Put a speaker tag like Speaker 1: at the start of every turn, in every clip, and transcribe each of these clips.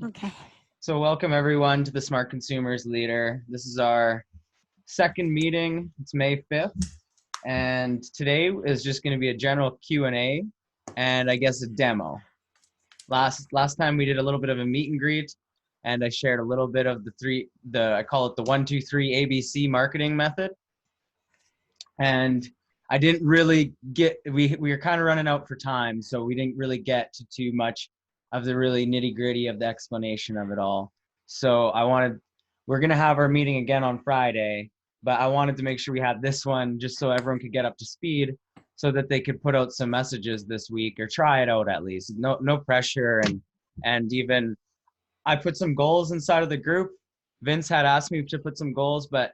Speaker 1: Okay.
Speaker 2: So welcome everyone to the Smart Consumers Leader. This is our second meeting. It's May 5th. And today is just going to be a general Q&A and I guess a demo. Last time we did a little bit of a meet and greet, and I shared a little bit of I call it the 1, 2, 3 ABC marketing method. And I didn't really get, we were kind of running out for time, so we didn't really get to too much of the really nitty gritty of the explanation of it all. So we're going to have our meeting again on Friday, but I wanted to make sure we had this one just so everyone could get up to speed so that they could put out some messages this week or try it out at least. No pressure. And even I put some goals inside of the group. Vince had asked me to put some goals, but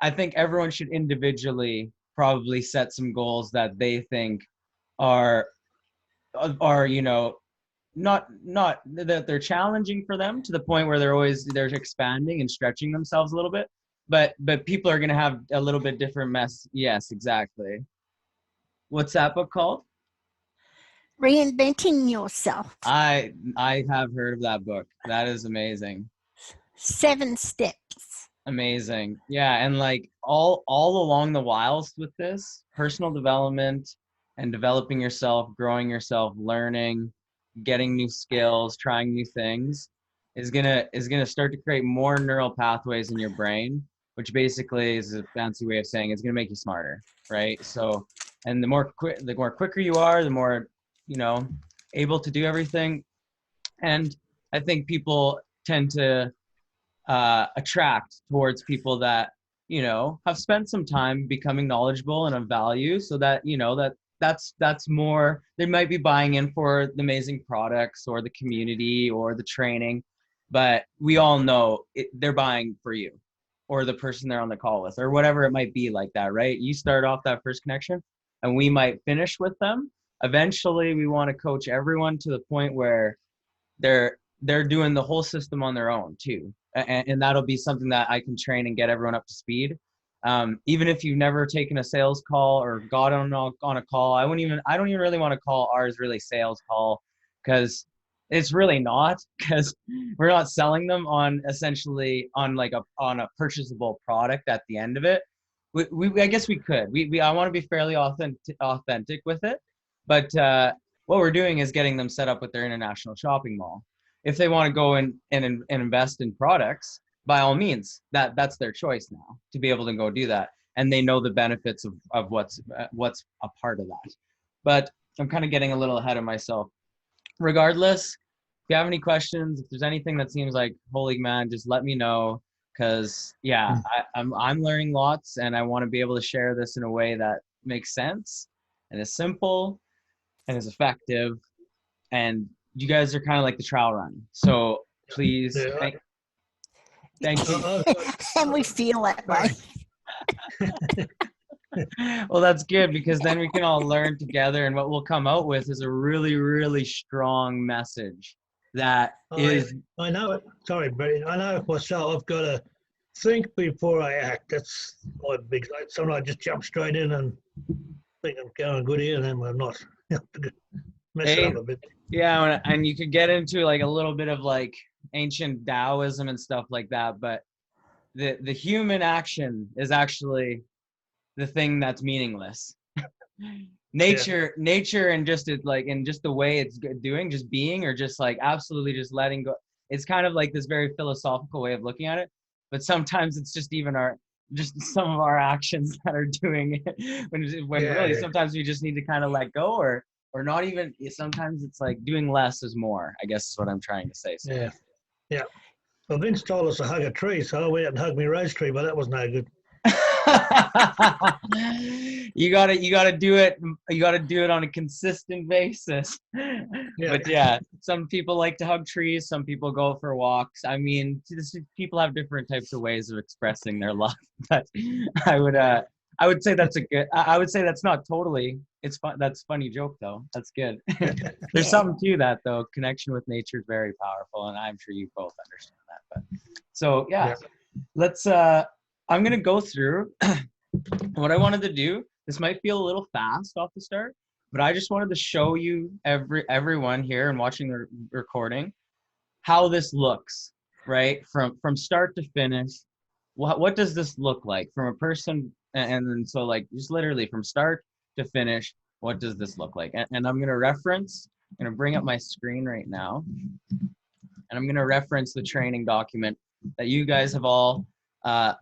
Speaker 2: I think everyone should individually probably set some goals that they think are not that they're challenging for them to the point where they're expanding and stretching themselves a little bit, but people are going to have a little bit different mess. Yes, exactly. What's that book called?
Speaker 1: Reinventing Yourself.
Speaker 2: I have heard of that book. That is amazing.
Speaker 1: 7 steps.
Speaker 2: Amazing. Yeah, and like all along the whiles with this personal development and developing yourself, growing yourself, learning, getting new skills, trying new things is gonna start to create more neural pathways in your brain, which basically is a fancy way of saying it's gonna make you smarter, right? So, and the more quicker you are, the more able to do everything. And I think people tend to attract towards people that have spent some time becoming knowledgeable and of value, so that that's more, they might be buying in for the amazing products or the community or the training, but we all know they're buying for you or the person they're on the call with or whatever it might be, like that, right? You start off that first connection and we might finish with them. Eventually we want to coach everyone to the point where they're doing the whole system on their own too, and that'll be something that I can train and get everyone up to speed. Even if you've never taken a sales call or got on a call, I don't even really want to call ours really sales call, because it's really not, because we're not selling them on a purchasable product at the end of it. I guess we could. I want to be fairly authentic with it, but what we're doing is getting them set up with their international shopping mall. If they want to go in and invest in products, by all means, that's their choice now to be able to go do that. And they know the benefits of what's a part of that. But I'm kind of getting a little ahead of myself. Regardless, if you have any questions, if there's anything that seems like, holy man, just let me know. Because yeah, I'm learning lots, and I want to be able to share this in a way that makes sense and is simple and is effective. And you guys are kind of like the trial run. So please, thank you.
Speaker 1: And we feel that way.
Speaker 2: Well, that's good, because then we can all learn together, and what we'll come out with is a really, really strong message that is...
Speaker 3: I know it. Sorry, Brady. I know myself. I've got to think before I act. That's my big... Sometimes I just jump straight in and think I'm going good here, and then I'm not. Mess it up a bit.
Speaker 2: Yeah, and you could get into like a little bit of like ancient Taoism and stuff like that, but the human action is actually the thing that's meaningless. Nature and just the way it's doing, just being, or just like absolutely just letting go. It's kind of like this very philosophical way of looking at it, but sometimes it's just even some of our actions that are doing it when really sometimes we just need to kind of let go, or not even. Sometimes it's like doing less is more, I guess is what I'm trying to say. So.
Speaker 3: Yeah. Well, Vince told us to hug a tree, so I went out and hugged my rose tree, but that was no good.
Speaker 2: You gotta do it. You gotta do it on a consistent basis. But yeah, some people like to hug trees. Some people go for walks. I mean, people have different types of ways of expressing their love. But I would say that's I would say that's not totally. It's fun. That's a funny joke though. That's good. There's something to that though. Connection with nature is very powerful, and I'm sure you both understand that. But so let's. I'm gonna go through what I wanted to do. This might feel a little fast off the start, but I just wanted to show you everyone here and watching the recording how this looks, right? From start to finish. What does this look like from a person? And then so like just literally from start to finish, what does this look like? And I'm gonna bring up my screen right now, and I'm gonna reference the training document that you guys have all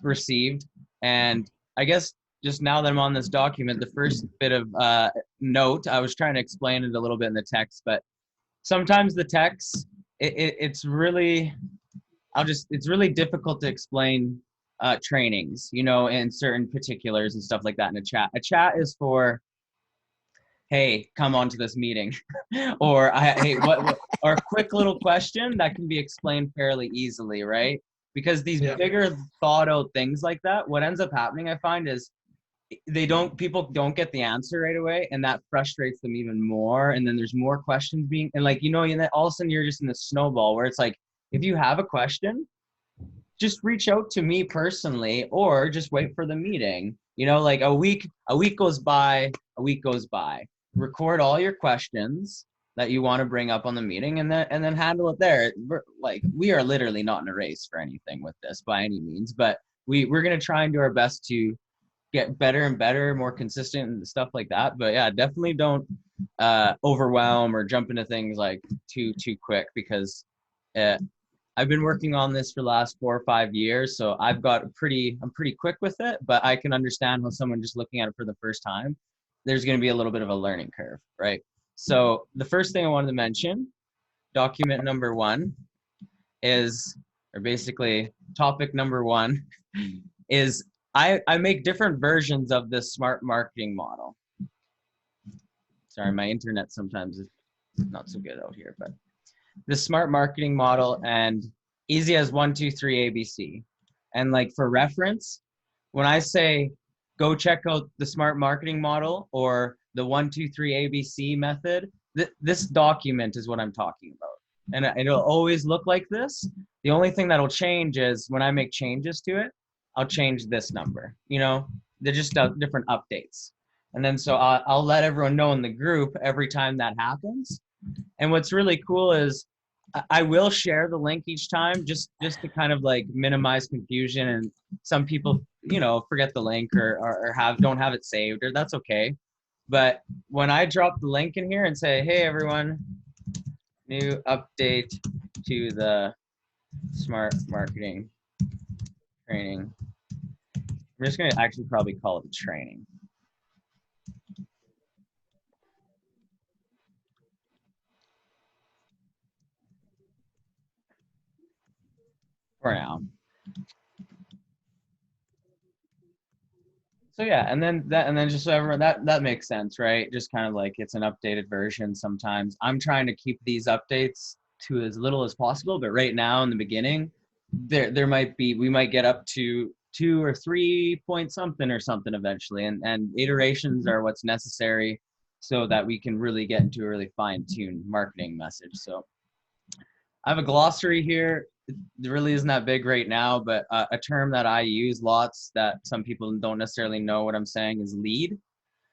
Speaker 2: received. And I guess just now that I'm on this document, the first bit of note, I was trying to explain it a little bit in the text, but sometimes the text, it's really, it's really difficult to explain trainings, you know, and certain particulars and stuff like that in a chat. A chat is for, hey, come on to this meeting, or hey, what, or a quick little question that can be explained fairly easily, right? Because these bigger thought out things like that, what ends up happening, I find, is people don't get the answer right away, and that frustrates them even more. And then there's more questions being, and like, you know, and then all of a sudden you're just in this snowball where it's like, if you have a question, just reach out to me personally, or just wait for the meeting. You know, like a week goes by, record all your questions that you want to bring up on the meeting, and then handle it there. We are literally not in a race for anything with this by any means, but we're going to try and do our best to get better and better, more consistent and stuff like that. But yeah, definitely don't overwhelm or jump into things like too quick, because I've been working on this for the last 4 or 5 years, so I'm pretty quick with it. But I can understand how someone just looking at it for the first time, there's going to be a little bit of a learning curve, right? So the first thing I wanted to mention, document number 1 is, or basically topic number 1 is, I make different versions of this smart marketing model. Sorry, my internet sometimes is not so good out here, but the smart marketing model, and easy as 1, 2, 3 ABC. And like for reference, when I say go check out the smart marketing model or the 1, 2, 3 ABC method, this document is what I'm talking about. And it'll always look like this. The only thing that'll change is when I make changes to it, I'll change this number. You know, they're just different updates. And then so I'll let everyone know in the group every time that happens. And what's really cool is I will share the link each time, just to kind of like minimize confusion. And some people, you know, forget the link or don't have it saved, or that's okay. But when I drop the link in here and say, hey everyone, new update to the smart marketing training, I'm just gonna actually probably call it training. For now. So yeah, and then just so everyone, that makes sense, right? Just kind of like it's an updated version sometimes. I'm trying to keep these updates to as little as possible, but right now in the beginning, we might get up to 2 or 3 point something or something eventually, and iterations are what's necessary so that we can really get into a really fine-tuned marketing message. So I have a glossary here. It really isn't that big right now, but a term that I use lots that some people don't necessarily know what I'm saying is lead.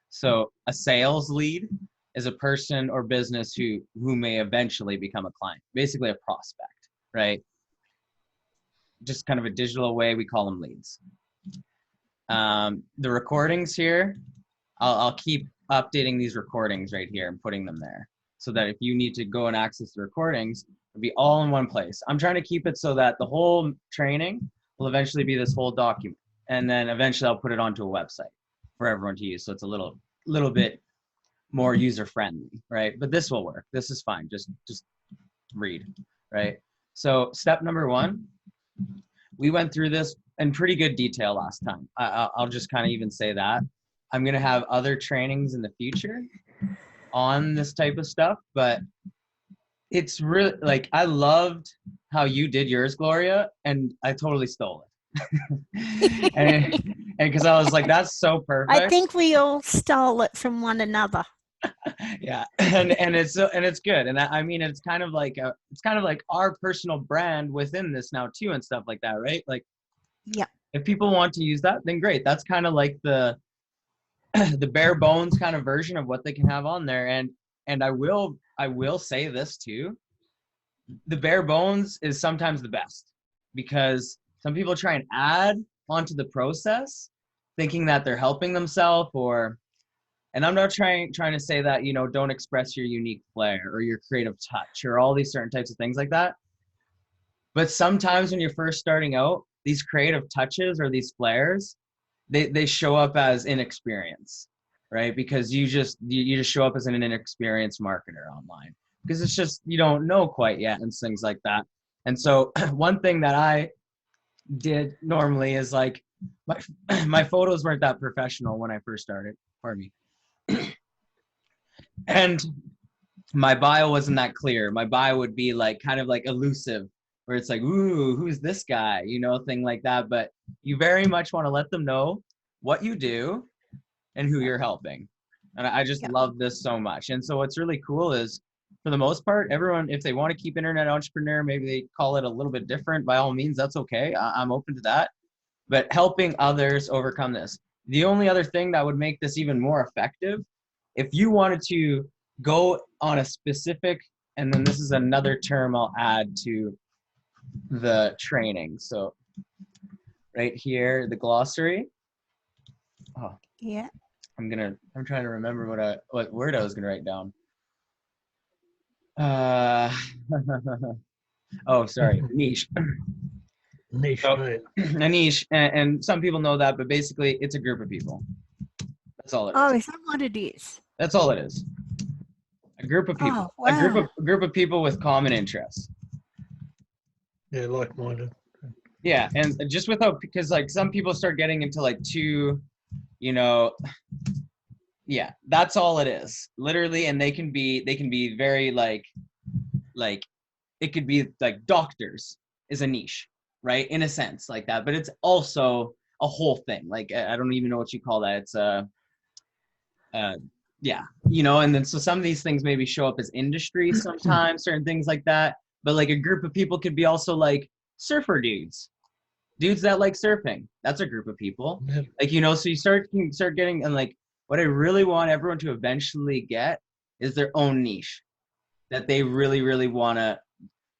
Speaker 2: So a sales lead is a person or business who may eventually become a client, basically a prospect, right? Just kind of a digital way, we call them leads. The recordings here, I'll keep updating these recordings right here and putting them there, so that if you need to go and access the recordings, it'll be all in one place. I'm trying to keep it so that the whole training will eventually be this whole document, and then eventually I'll put it onto a website for everyone to use, so it's a little bit more user friendly, right? But this will work. This is fine. Just read, right? So step number 1, we went through this in pretty good detail last time. I'll just kind of even say that. I'm going to have other trainings in the future on this type of stuff, but it's really like, I loved how you did yours, Gloria, and I totally stole it. and because I was like, that's so perfect.
Speaker 1: I think we all stole it from one another.
Speaker 2: Yeah, and it's good, and I mean, it's kind of like our personal brand within this now too, and stuff like that, right? Like,
Speaker 1: yeah,
Speaker 2: if people want to use that, then great. That's kind of like the bare bones kind of version of what they can have on there. And I will say this too, the bare bones is sometimes the best, because some people try and add onto the process thinking that they're helping themselves, and I'm not trying to say that, you know, don't express your unique flair or your creative touch or all these certain types of things like that. But sometimes when you're first starting out, these creative touches or these flares, they show up as inexperience, right? Because you just show up as an inexperienced marketer online, because it's just, you don't know quite yet and things like that. And so one thing that I did normally is like, my photos weren't that professional when I first started, pardon me. And my bio wasn't that clear. My bio would be like kind of like elusive, where it's like, ooh, who's this guy? You know, thing like that. But you very much want to let them know what you do and who you're helping. And I just love this so much. And so what's really cool is, for the most part, everyone, if they want to keep internet entrepreneur, maybe they call it a little bit different, by all means, that's okay. I'm open to that. But helping others overcome this. The only other thing that would make this even more effective, if you wanted to go on a specific, and then this is another term I'll add to the training. So right here, the glossary. Oh,
Speaker 1: Yeah.
Speaker 2: I'm trying to remember what word I was gonna write down. Oh, sorry, niche.
Speaker 3: Niche,
Speaker 2: So,
Speaker 3: right?
Speaker 2: a niche, and some people know that, but basically it's a group of people. That's all it is.
Speaker 1: Oh, is that what it is?
Speaker 2: That's all it is. A group of people.
Speaker 1: Oh, wow.
Speaker 2: A group of people with common interests.
Speaker 3: Yeah, like-minded.
Speaker 2: Yeah, and just without, because like some people start getting into like too, you know, yeah, that's all it is, literally. And they can be very like it could be like doctors is a niche, right? In a sense like that, but it's also a whole thing. Like, I don't even know what you call that. It's yeah, you know. And then so some of these things maybe show up as industry sometimes, certain things like that. But like a group of people could be also like surfer dudes that like surfing. That's a group of people.
Speaker 3: Yeah.
Speaker 2: Like, you know, so you start getting, and like what I really want everyone to eventually get is their own niche that they really, really want to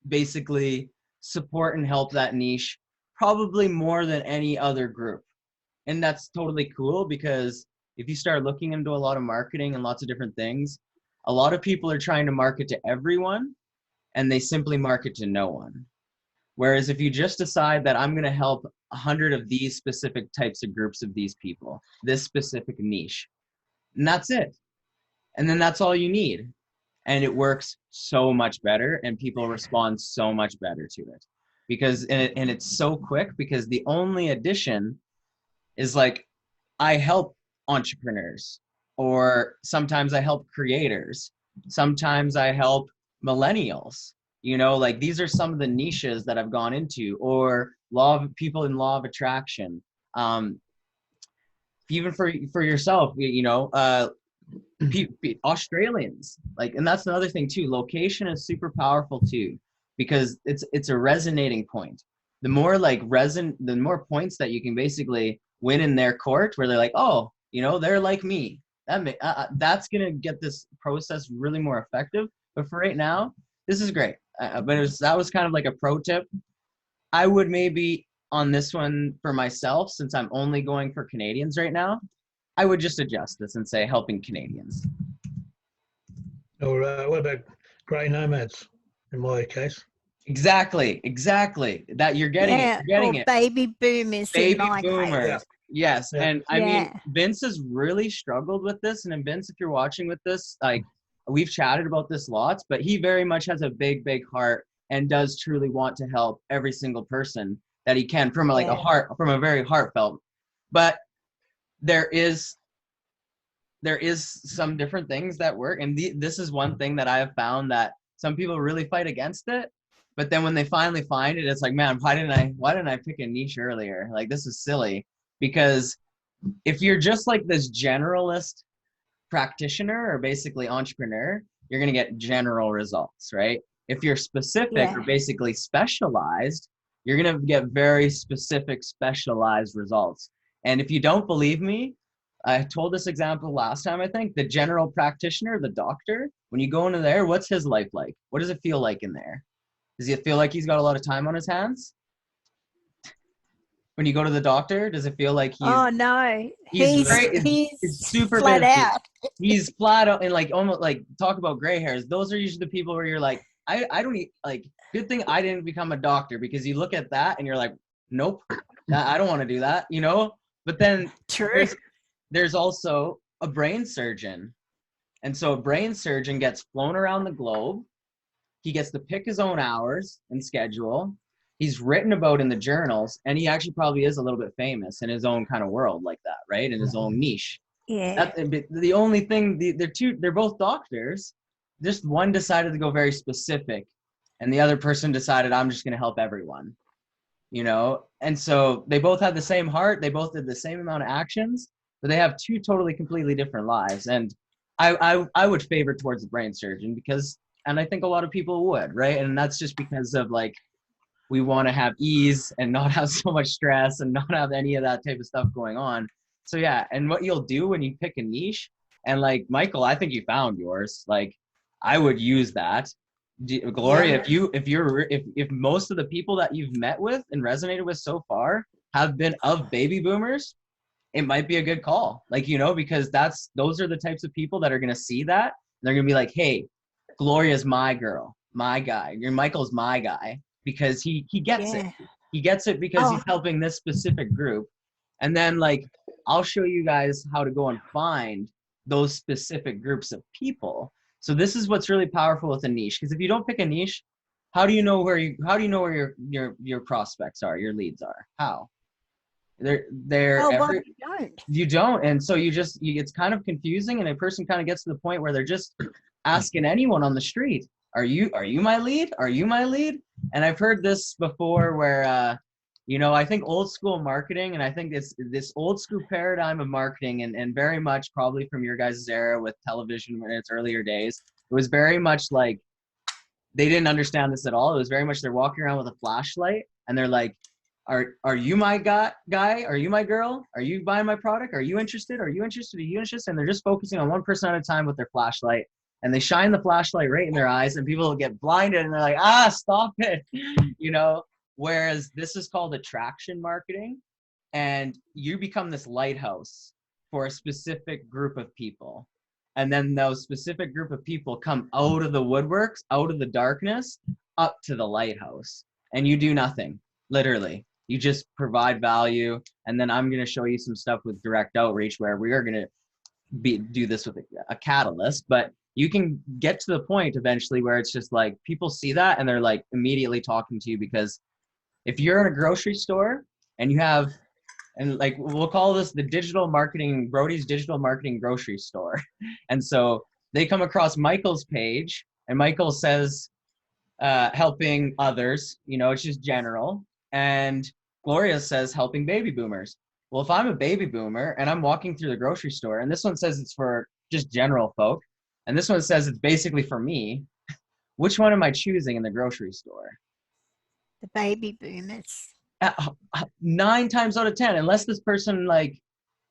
Speaker 2: basically support and help that niche, probably more than any other group. And that's totally cool, because if you start looking into a lot of marketing and lots of different things, a lot of people are trying to market to everyone and they simply market to no one. Whereas if you just decide that I'm going to help 100 of these specific types of groups of these people, this specific niche, and that's it. And then that's all you need. And it works so much better, and people respond so much better to it, because and it's so quick, because the only addition is like, I help entrepreneurs, or sometimes I help creators, sometimes I help millennials. You know, like these are some of the niches that I've gone into, or people in law of attraction. Even for yourself, you know, Australians, like, and that's another thing too. Location is super powerful too, because it's a resonating point. The more like the more points that you can basically win in their court, where they're like, oh, you know, they're like me. That's gonna get this process really more effective. But for right now, this is great. But that was kind of like a pro tip. I would maybe, on this one for myself, since I'm only going for Canadians right now, I would just adjust this and say helping Canadians.
Speaker 3: Or what about grey nomads, in my case?
Speaker 2: Exactly. That you're getting it.
Speaker 1: Yeah.
Speaker 2: You're getting
Speaker 1: Or
Speaker 2: it.
Speaker 1: baby boomers in
Speaker 2: Baby
Speaker 1: my
Speaker 2: boomers.
Speaker 1: case.
Speaker 2: Yes.
Speaker 3: Yeah.
Speaker 2: And I mean,
Speaker 1: Yeah.
Speaker 2: Vince has really struggled with this. And then Vince, if you're watching with this, like, we've chatted about this lots, but he very much has a big, big heart and does truly want to help every single person that he can, from like from a very heartfelt. But there is some different things that work, and this is one thing that I have found, that some people really fight against it, but then when they finally find it, it's like, man, why didn't I pick a niche earlier? Like, this is silly. Because if you're just like this generalist practitioner, or basically entrepreneur, you're going to get general results, right? If you're specific or basically specialized, you're going to get very specific, specialized results. And if you don't believe me, I told this example last time, I think. The general practitioner, the doctor, when you go into there, what's his life like? What does it feel like in there? Does he feel like he's got a lot of time on his hands? When you go to the doctor, does it feel like
Speaker 1: Oh no,
Speaker 2: he's
Speaker 1: he's
Speaker 2: great?
Speaker 1: he's
Speaker 2: He's super
Speaker 1: flat
Speaker 2: busy.
Speaker 1: out.
Speaker 2: He's flat out and like almost like talk about gray hairs. Those are usually the people where you're like, I don't need like good thing I didn't become a doctor because you look at that and you're like, nope, I don't want to do that, you know? But then
Speaker 1: True.
Speaker 2: there's also a brain surgeon. And so a brain surgeon gets flown around the globe. He gets to pick his own hours and schedule. He's written about in the journals, and he actually probably is a little bit famous in his own kind of world like that, right? In his own niche.
Speaker 1: Yeah.
Speaker 2: That's the only thing. They're both doctors. Just one decided to go very specific, and the other person decided I'm just going to help everyone, you know. And so they both had the same heart. They both did the same amount of actions, but they have two totally, completely different lives. And I would favor towards the brain surgeon because, and I think a lot of people would, right? And that's just because of like we want to have ease and not have so much stress and not have any of that type of stuff going on. So yeah, and what you'll do when you pick a niche, and like Michael, I think you found yours. Like I would use that. Gloria,
Speaker 1: Yeah.
Speaker 2: if most of the people that you've met with and resonated with so far have been of baby boomers, it might be a good call. Like, you know, because those are the types of people that are gonna see that and they're gonna be like, hey, Gloria's my girl, my guy. Your Michael's my guy because he gets it.
Speaker 1: Yeah.
Speaker 2: He gets it because he's
Speaker 1: Oh,
Speaker 2: helping this specific group. And then like I'll show you guys how to go and find those specific groups of people. So this is what's really powerful with a niche. Because if you don't pick a niche, how do you know where your prospects are, your leads are? How? They're
Speaker 1: oh, well,
Speaker 2: every
Speaker 1: you don't.
Speaker 2: you don't, and so it's kind of confusing, and a person kind of gets to the point where they're just asking anyone on the street, are you my lead? Are you my lead? And I've heard this before where you know, I think old school marketing, and I think it's this old school paradigm of marketing, and very much probably from your guys' era with television in its earlier days, it was very much like they didn't understand this at all. It was very much they're walking around with a flashlight and they're like, are you my guy? Are you my girl? Are you buying my product? Are you interested? Are you interested? Are you interested? And they're just focusing on one person at a time with their flashlight. And they shine the flashlight right in their eyes and people get blinded and they're like, stop it. You know, whereas this is called attraction marketing. And you become this lighthouse for a specific group of people. And then those specific group of people come out of the woodworks, out of the darkness, up to the lighthouse. And you do nothing, literally. You just provide value. And then I'm going to show you some stuff with direct outreach where we are going to do this with a catalyst. But you can get to the point eventually where it's just like people see that and they're like immediately talking to you, because if you're in a grocery store and you have, and like we'll call this the digital marketing, Brody's digital marketing grocery store. And so they come across Michael's page and Michael says, helping others, you know, it's just general. And Gloria says helping baby boomers. Well, if I'm a baby boomer and I'm walking through the grocery store and this one says it's for just general folk, and this one says it's basically for me, which one am I choosing in the grocery store?
Speaker 1: The baby boomers.
Speaker 2: 9 times out of 10, unless this person like,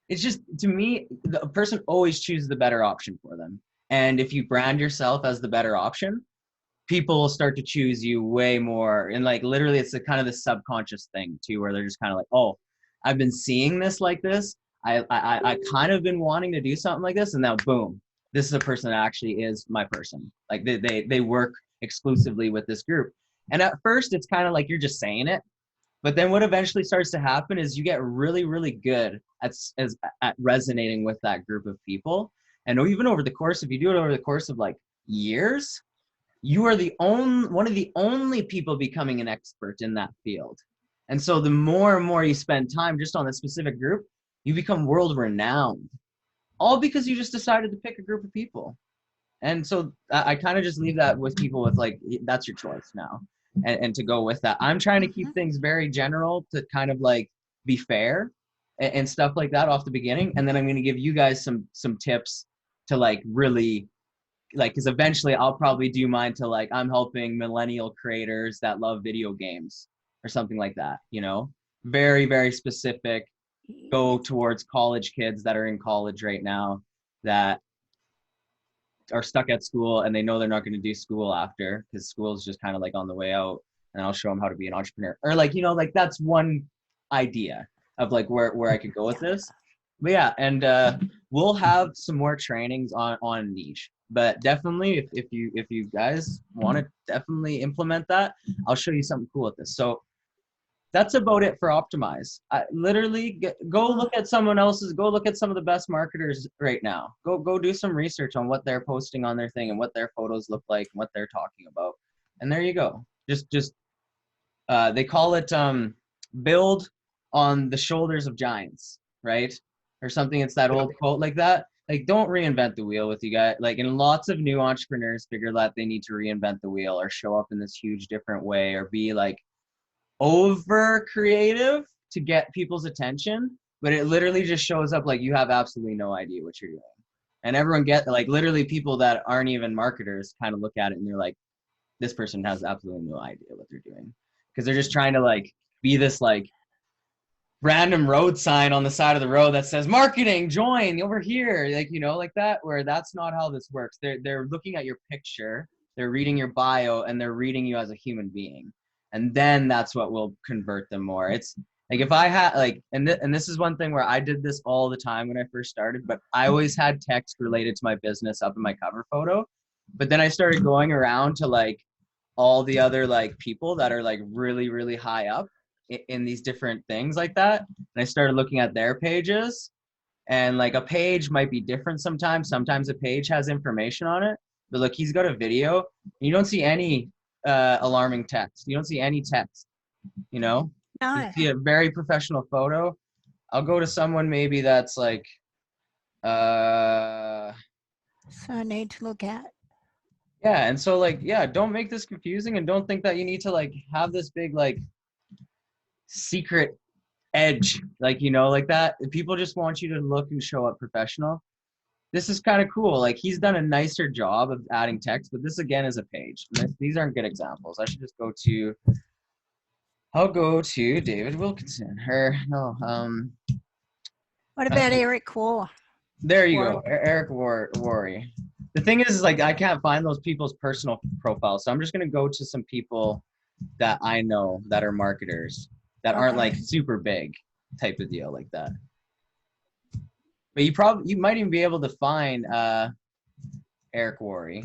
Speaker 2: it's just, to me, the person always chooses the better option for them. And if you brand yourself as the better option, people will start to choose you way more. And like literally it's a kind of this subconscious thing too, where they're just kind of like, oh, I've been seeing this like this. I kind of been wanting to do something like this, and now boom, this is a person that actually is my person. Like they work exclusively with this group. And at first it's kind of like you're just saying it, but then what eventually starts to happen is you get really, really good at resonating with that group of people. And even over the course, if you do it over the course of like years, you are one of the only people becoming an expert in that field. And so the more and more you spend time just on that specific group, you become world renowned, all because you just decided to pick a group of people. And so I kind of just leave that with people with like, that's your choice now. And to go with that, I'm trying to keep things very general to kind of like be fair and stuff like that off the beginning. And then I'm going to give you guys some tips to like really, like, because eventually I'll probably do mine to like, I'm helping millennial creators that love video games or something like that, you know, very, very specific, go towards college kids that are in college right now that are stuck at school and they know they're not going to do school after because school is just kind of like on the way out, and I'll show them how to be an entrepreneur, or like, you know, like that's one idea of like where I could go with this. But yeah, and we'll have some more trainings on niche, but definitely if you guys want to definitely implement that, I'll show you something cool with this. So that's about it for Optimize. I literally go look at someone else's, go look at some of the best marketers right now. Go do some research on what they're posting on their thing and what their photos look like and what they're talking about. And there you go. Just they call it build on the shoulders of giants, right? Or something. It's that old quote like that. Like, don't reinvent the wheel with you guys. Like, and lots of new entrepreneurs figure that they need to reinvent the wheel or show up in this huge different way or be like over creative to get people's attention, but it literally just shows up like you have absolutely no idea what you're doing. And everyone like literally people that aren't even marketers kind of look at it and they're like, this person has absolutely no idea what they're doing, because they're just trying to like be this like random road sign on the side of the road that says marketing, join over here, like, you know, like that, where that's not how this works. They're looking at your picture, they're reading your bio, and they're reading you as a human being. And then that's what will convert them more. It's like if I had like, and this is one thing where I did this all the time when I first started, but I always had text related to my business up in my cover photo. But then I started going around to like all the other like people that are like really, really high up in these different things like that. And I started looking at their pages, and like a page might be different sometimes. Sometimes a page has information on it, but look, he's got a video. You don't see any alarming text. You don't see any text, you know?
Speaker 1: No.
Speaker 2: You see a very professional photo. I'll go to someone maybe that's like,
Speaker 1: So I need to look at.
Speaker 2: yeah. And so like, yeah, don't make this confusing and don't think that you need to like have this big like secret edge, like, you know, like that. People just want you to look and show up professional. This is kind of cool. Like, he's done a nicer job of adding text, but this again is a page. These aren't good examples. I should just I'll go to David Wilkinson.
Speaker 1: What about Eric War?
Speaker 2: There you go. Eric Worry. The thing is like, I can't find those people's personal profiles. So I'm just going to go to some people that I know that are marketers that aren't like super big type of deal like that. But you might even be able to find Eric Worry.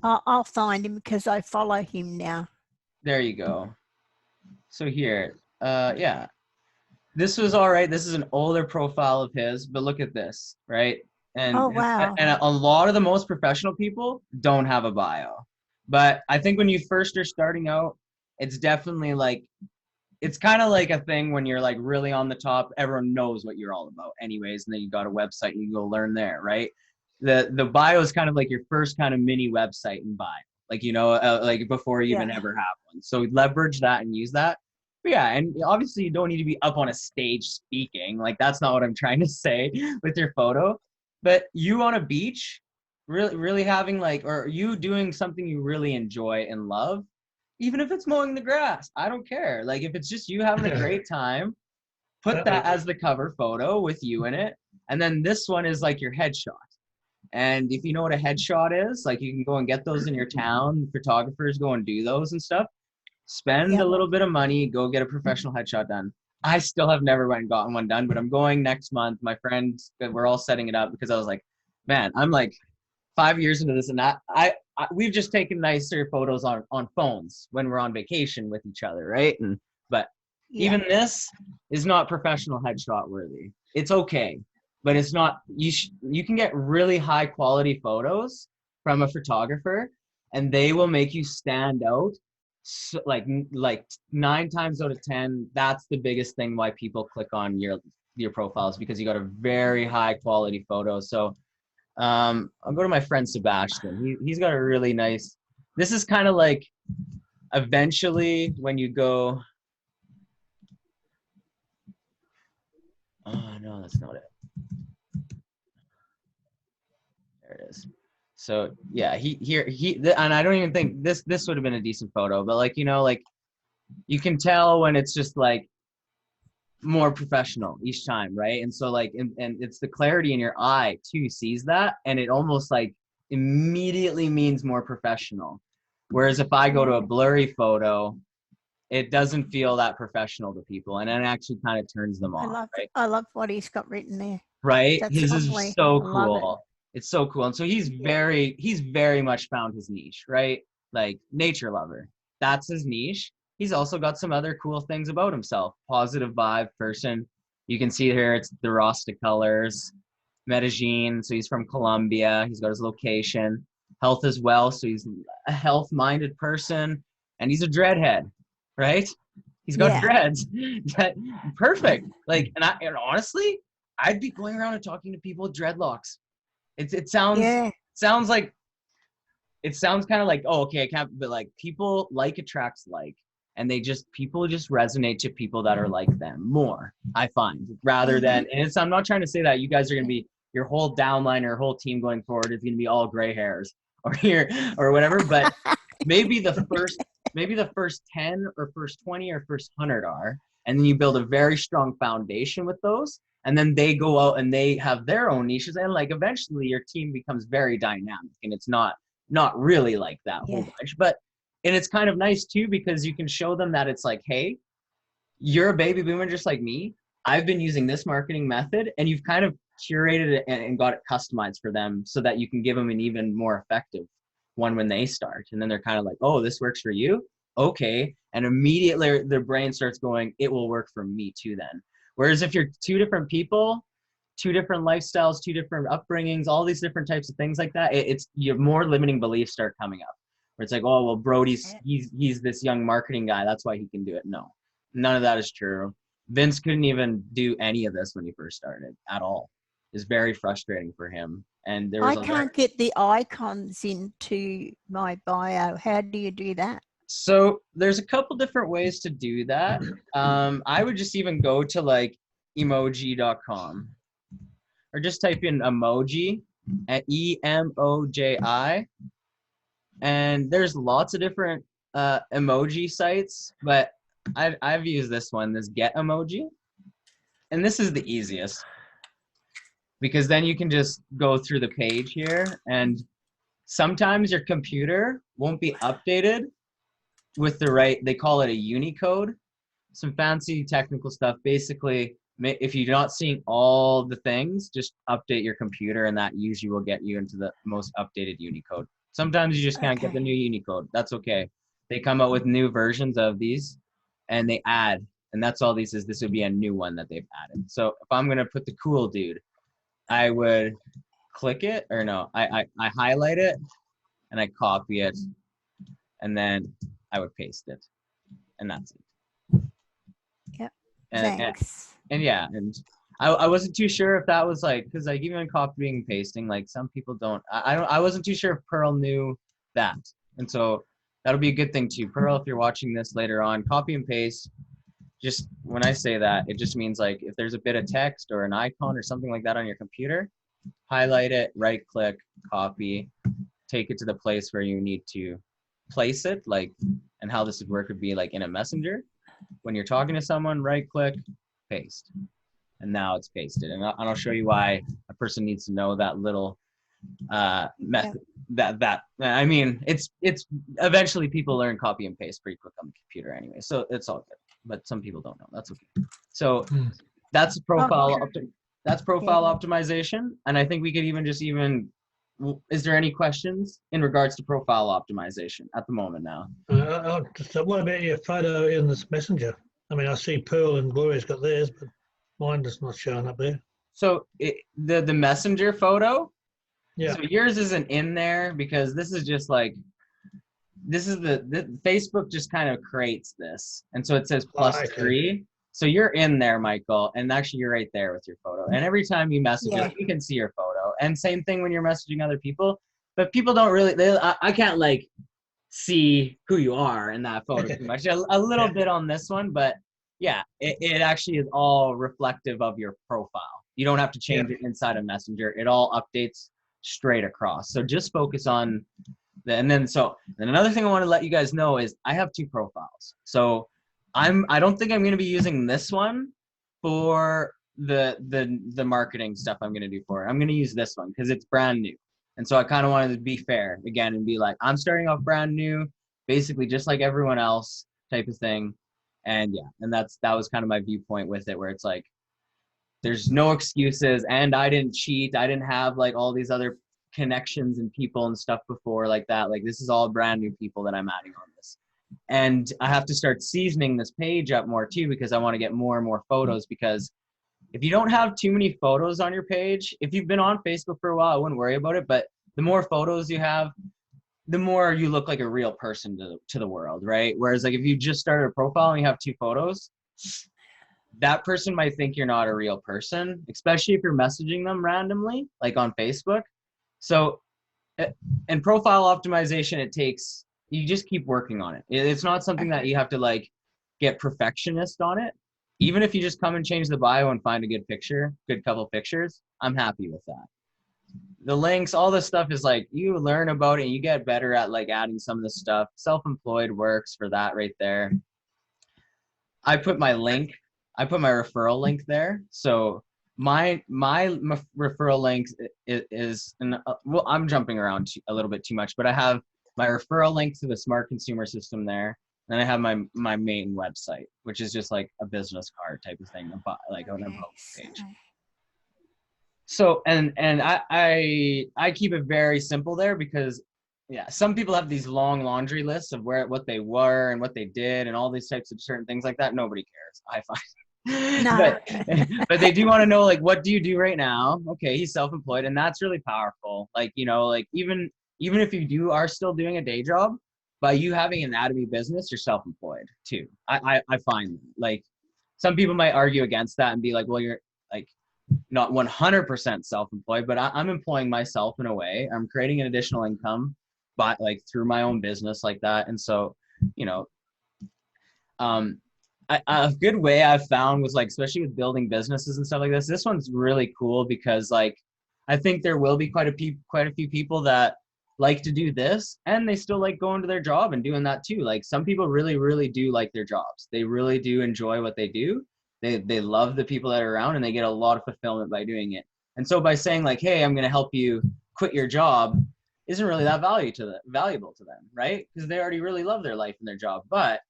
Speaker 1: I'll find him because I follow him now.
Speaker 2: There you go. So here, yeah, this was all right. This is an older profile of his, but look at this, right? And,
Speaker 1: oh, wow.
Speaker 2: And a lot of the most professional people don't have a bio. But I think when you first are starting out, it's definitely like, it's kind of like a thing when you're like really on the top, everyone knows what you're all about anyways. And then you got a website, you can go learn there, right? The bio is kind of like your first kind of mini website and bio, like, you know, like before you even ever have one. So leverage that and use that. But yeah, and obviously you don't need to be up on a stage speaking. Like, that's not what I'm trying to say with your photo. But you on a beach, really having like, or you doing something you really enjoy and love, even if it's mowing the grass, I don't care. Like, if it's just you having a great time, put that as the cover photo with you in it. And then this one is like your headshot. And if you know what a headshot is, like, you can go and get those in your town. Photographers go and do those and stuff. Spend a little bit of money, go get a professional headshot done. I still have never went and gotten one done, but I'm going next month. My friends, we're all setting it up because I was like, man, I'm like 5 years into this, and we've just taken nicer photos on phones when we're on vacation with each other, right? But even this is not professional headshot worthy. It's okay, but it's not. You can get really high quality photos from a photographer, and they will make you stand out. So, like 9 times out of 10, that's the biggest thing why people click on your profiles, because you got a very high quality photo. So I'll go to my friend Sebastian. He's got a really nice. This is kind of like eventually when you go. Oh no, that's not it. There it is. So yeah, and I don't even think this would have been a decent photo, but like, you know, like, you can tell when it's just like more professional each time, right? And so like, and it's the clarity in your eye too sees that, and it almost like immediately means more professional. Whereas if I go to a blurry photo, it doesn't feel that professional to people, and it actually kind of turns them off, right?
Speaker 1: I love what he's got written there.
Speaker 2: Right?
Speaker 1: That's
Speaker 2: His
Speaker 1: lovely.
Speaker 2: is so
Speaker 1: I love it.
Speaker 2: cool. It's so cool. And so he's very much found his niche, right? Like nature lover. That's his niche. He's also got some other cool things about himself. Positive vibe person. You can see here it's the Rasta colors. Medellin, so he's from Colombia. He's got his location. Health as well, so he's a health-minded person, and he's a dreadhead, right? He's got dreads. Perfect. Like, and honestly, I'd be going around and talking to people with dreadlocks. It sounds like it sounds kind of like, oh, okay, I can't, but like people like attracts like, and people just resonate to people that are like them more, I find, rather than, and I'm not trying to say that you guys are going to be, your whole downline or whole team going forward is going to be all gray hairs or here or whatever, but maybe the first 10 or first 20 or first 100 are, and then you build a very strong foundation with those, and then they go out and they have their own niches, and like eventually your team becomes very dynamic, and it's not really like that whole bunch, but and it's kind of nice too because you can show them that it's like, hey, you're a baby boomer just like me. I've been using this marketing method, and you've kind of curated it and got it customized for them so that you can give them an even more effective one when they start. And then they're kind of like, oh, this works for you? Okay. And immediately their brain starts going, it will work for me too then. Whereas if you're two different people, two different lifestyles, two different upbringings, all these different types of things like that, it's your more limiting beliefs start coming up. Where it's like, oh, well, Brody's, he's this young marketing guy. That's why he can do it. No, none of that is true. Vince couldn't even do any of this when he first started at all. It's very frustrating for him. And there was
Speaker 1: I can't get the icons into my bio. How do you do that?
Speaker 2: So there's a couple different ways to do that. I would just even go to like emoji.com or just type in emoji at EMOJI. And there's lots of different emoji sites, but I've used this one, this Get Emoji. And this is the easiest because then you can just go through the page here, and sometimes your computer won't be updated with the right, they call it a Unicode, some fancy technical stuff. Basically, if you're not seeing all the things, just update your computer, and that usually will get you into the most updated Unicode. Sometimes you just can't get the new Unicode. That's okay. They come out with new versions of these, and they add, and that's all these is. This would be a new one that they've added. So if I'm going to put the cool dude, I would click it, or no, I highlight it, and I copy it, and then I would paste it, and that's it.
Speaker 1: Yep.
Speaker 2: And,
Speaker 1: Thanks.
Speaker 2: and yeah, and I wasn't too sure if that was like, because like even copying and pasting, like some people don't. I wasn't too sure if Pearl knew that, and so that'll be a good thing too. Pearl, if you're watching this later on, copy and paste. Just when I say that, it just means like if there's a bit of text or an icon or something like that on your computer, highlight it, right click, copy, take it to the place where you need to place it, like, and how this would work would be like in a messenger. When you're talking to someone, right click, paste. And now it's pasted. And I'll show you why a person needs to know that little method. That I mean, it's eventually people learn copy and paste pretty quick on the computer anyway, so it's all good. But some people don't know. That's okay. So that's profile. That's profile optimization, and I think we could even is there any questions in regards to profile optimization at the moment now?
Speaker 3: So what about your photo in this messenger? I mean, I see Pearl and Gloria's got theirs, but mine is not showing up there.
Speaker 2: So the messenger photo.
Speaker 3: Yeah.
Speaker 2: So yours isn't in there because this is just like, this is the Facebook just kind of creates this, and so it says +3. So you're in there, Michael, and actually you're right there with your photo. And every time you message us, we can see your photo. And same thing when you're messaging other people, but people don't really. I can't like see who you are in that photo too much. A little bit on this one, but yeah, it actually is all reflective of your profile. You don't have to change it inside of Messenger. It all updates straight across. So just focus on and then another thing I want to let you guys know is I have 2 profiles. So I don't think I'm going to be using this one for the marketing stuff I'm going to do for it, I'm going to use this one because it's brand new. And so I kind of wanted to be fair again and be like, I'm starting off brand new, basically just like everyone else type of thing. And yeah, and that was kind of my viewpoint with it, where it's like, there's no excuses, and I didn't cheat. I didn't have like all these other connections and people and stuff before like that. Like, this is all brand new people that I'm adding on this. And I have to start seasoning this page up more too, because I want to get more and more photos, because if you don't have too many photos on your page, if you've been on Facebook for a while, I wouldn't worry about it. But the more photos you have, the more you look like a real person to the world, right? Whereas like if you just started a profile and you have 2 photos, that person might think you're not a real person, especially if you're messaging them randomly, like on Facebook. So, and profile optimization, you just keep working on it. It's not something that you have to like get perfectionist on it. Even if you just come and change the bio and find a good couple pictures, I'm happy with that. The links, all this stuff is like, you learn about it and you get better at like adding some of this stuff. Self-employed works for that right there. I put my referral link there. So my referral link is well, I'm jumping around a little bit too much, but I have my referral link to the Smart Consumer System there. Then I have my main website, which is just like a business card type of thing, like on a about page. So and I keep it very simple there, because yeah, some people have these long laundry lists of what they were and what they did and all these types of certain things like that. Nobody cares, I find.
Speaker 1: No.
Speaker 2: but they do want to know, like, what do you do right now? Okay, he's self-employed, and that's really powerful. Like, you know, like even if you are still doing a day job, by you having an anatomy business, you're self-employed too. I find, like, some people might argue against that and be like, well, you're like not 100% self-employed, but I'm employing myself in a way. I'm creating an additional income, but like through my own business like that. And so, you know, a good way I've found was like, especially with building businesses and stuff like this one's really cool, because like, I think there will be quite a few people that like to do this and they still like going to their job and doing that too. Like, some people really, really do like their jobs. They really do enjoy what they do. They love the people that are around, and they get a lot of fulfillment by doing it. And so by saying like, hey, I'm going to help you quit your job, isn't really that valuable to them, right? Because they already really love their life and their job. But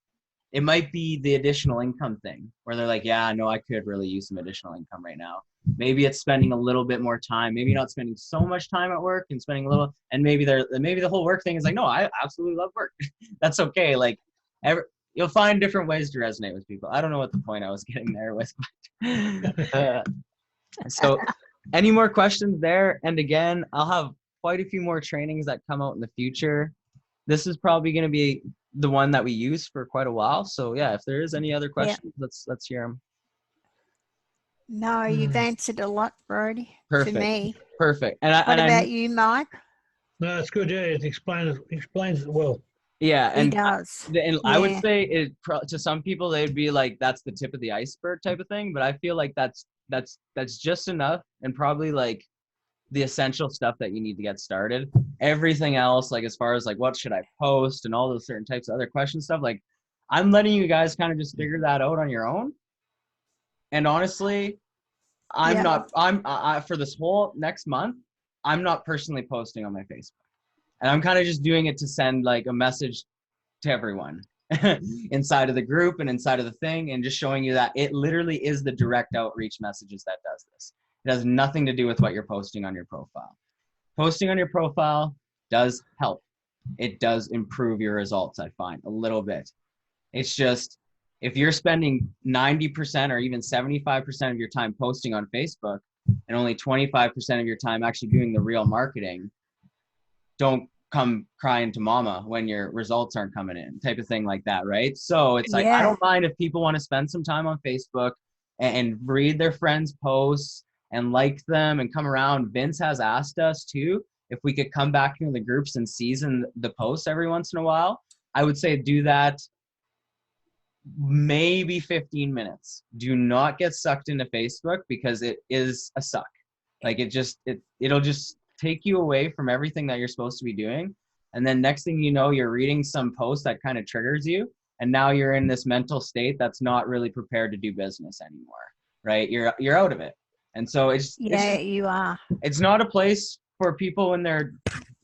Speaker 2: it might be the additional income thing where they're like, yeah, no, I could really use some additional income right now. Maybe it's spending a little bit more time, maybe not spending so much time at work and spending a little, and maybe the whole work thing is like, no, I absolutely love work. That's okay. Like, you'll find different ways to resonate with people. I don't know what the point I was getting there with. So any more questions there? And again, I'll have quite a few more trainings that come out in the future. This is probably going to be the one that we use for quite a while. So yeah, if there is any other questions, let's hear them.
Speaker 1: No, you've answered a lot, Brody.
Speaker 2: Perfect.
Speaker 1: To me.
Speaker 2: Perfect.
Speaker 1: What about you, Mike?
Speaker 3: No, it's good. Yeah, it explains it well.
Speaker 2: Yeah,
Speaker 1: He does.
Speaker 2: And I would say to some people they'd be like, that's the tip of the iceberg type of thing, but I feel like that's just enough, and probably like the essential stuff that you need to get started. Everything else, like as far as like what should I post and all those certain types of other question stuff, like I'm letting you guys kind of just figure that out on your own. And honestly, I'm for this whole next month, I'm not personally posting on my Facebook. And I'm kind of just doing it to send like a message to everyone inside of the group and inside of the thing, and just showing you that it literally is the direct outreach messages that does this. It has nothing to do with what you're posting on your profile. Posting on your profile does help. It does improve your results, I find, a little bit. It's just, if you're spending 90% or even 75% of your time posting on Facebook and only 25% of your time actually doing the real marketing, don't come crying to mama when your results aren't coming in, type of thing like that, right? So it's like, I don't mind if people want to spend some time on Facebook and read their friends' posts and like them and come around. Vince has asked us too if we could come back into the groups and season the posts every once in a while. I would say do that maybe 15 minutes. Do not get sucked into Facebook, because it is a suck. Like, it'll just take you away from everything that you're supposed to be doing. And then next thing you know, you're reading some post that kind of triggers you. And now you're in this mental state that's not really prepared to do business anymore. right? You're out of it. And so
Speaker 1: You are.
Speaker 2: it's not a place for people when they're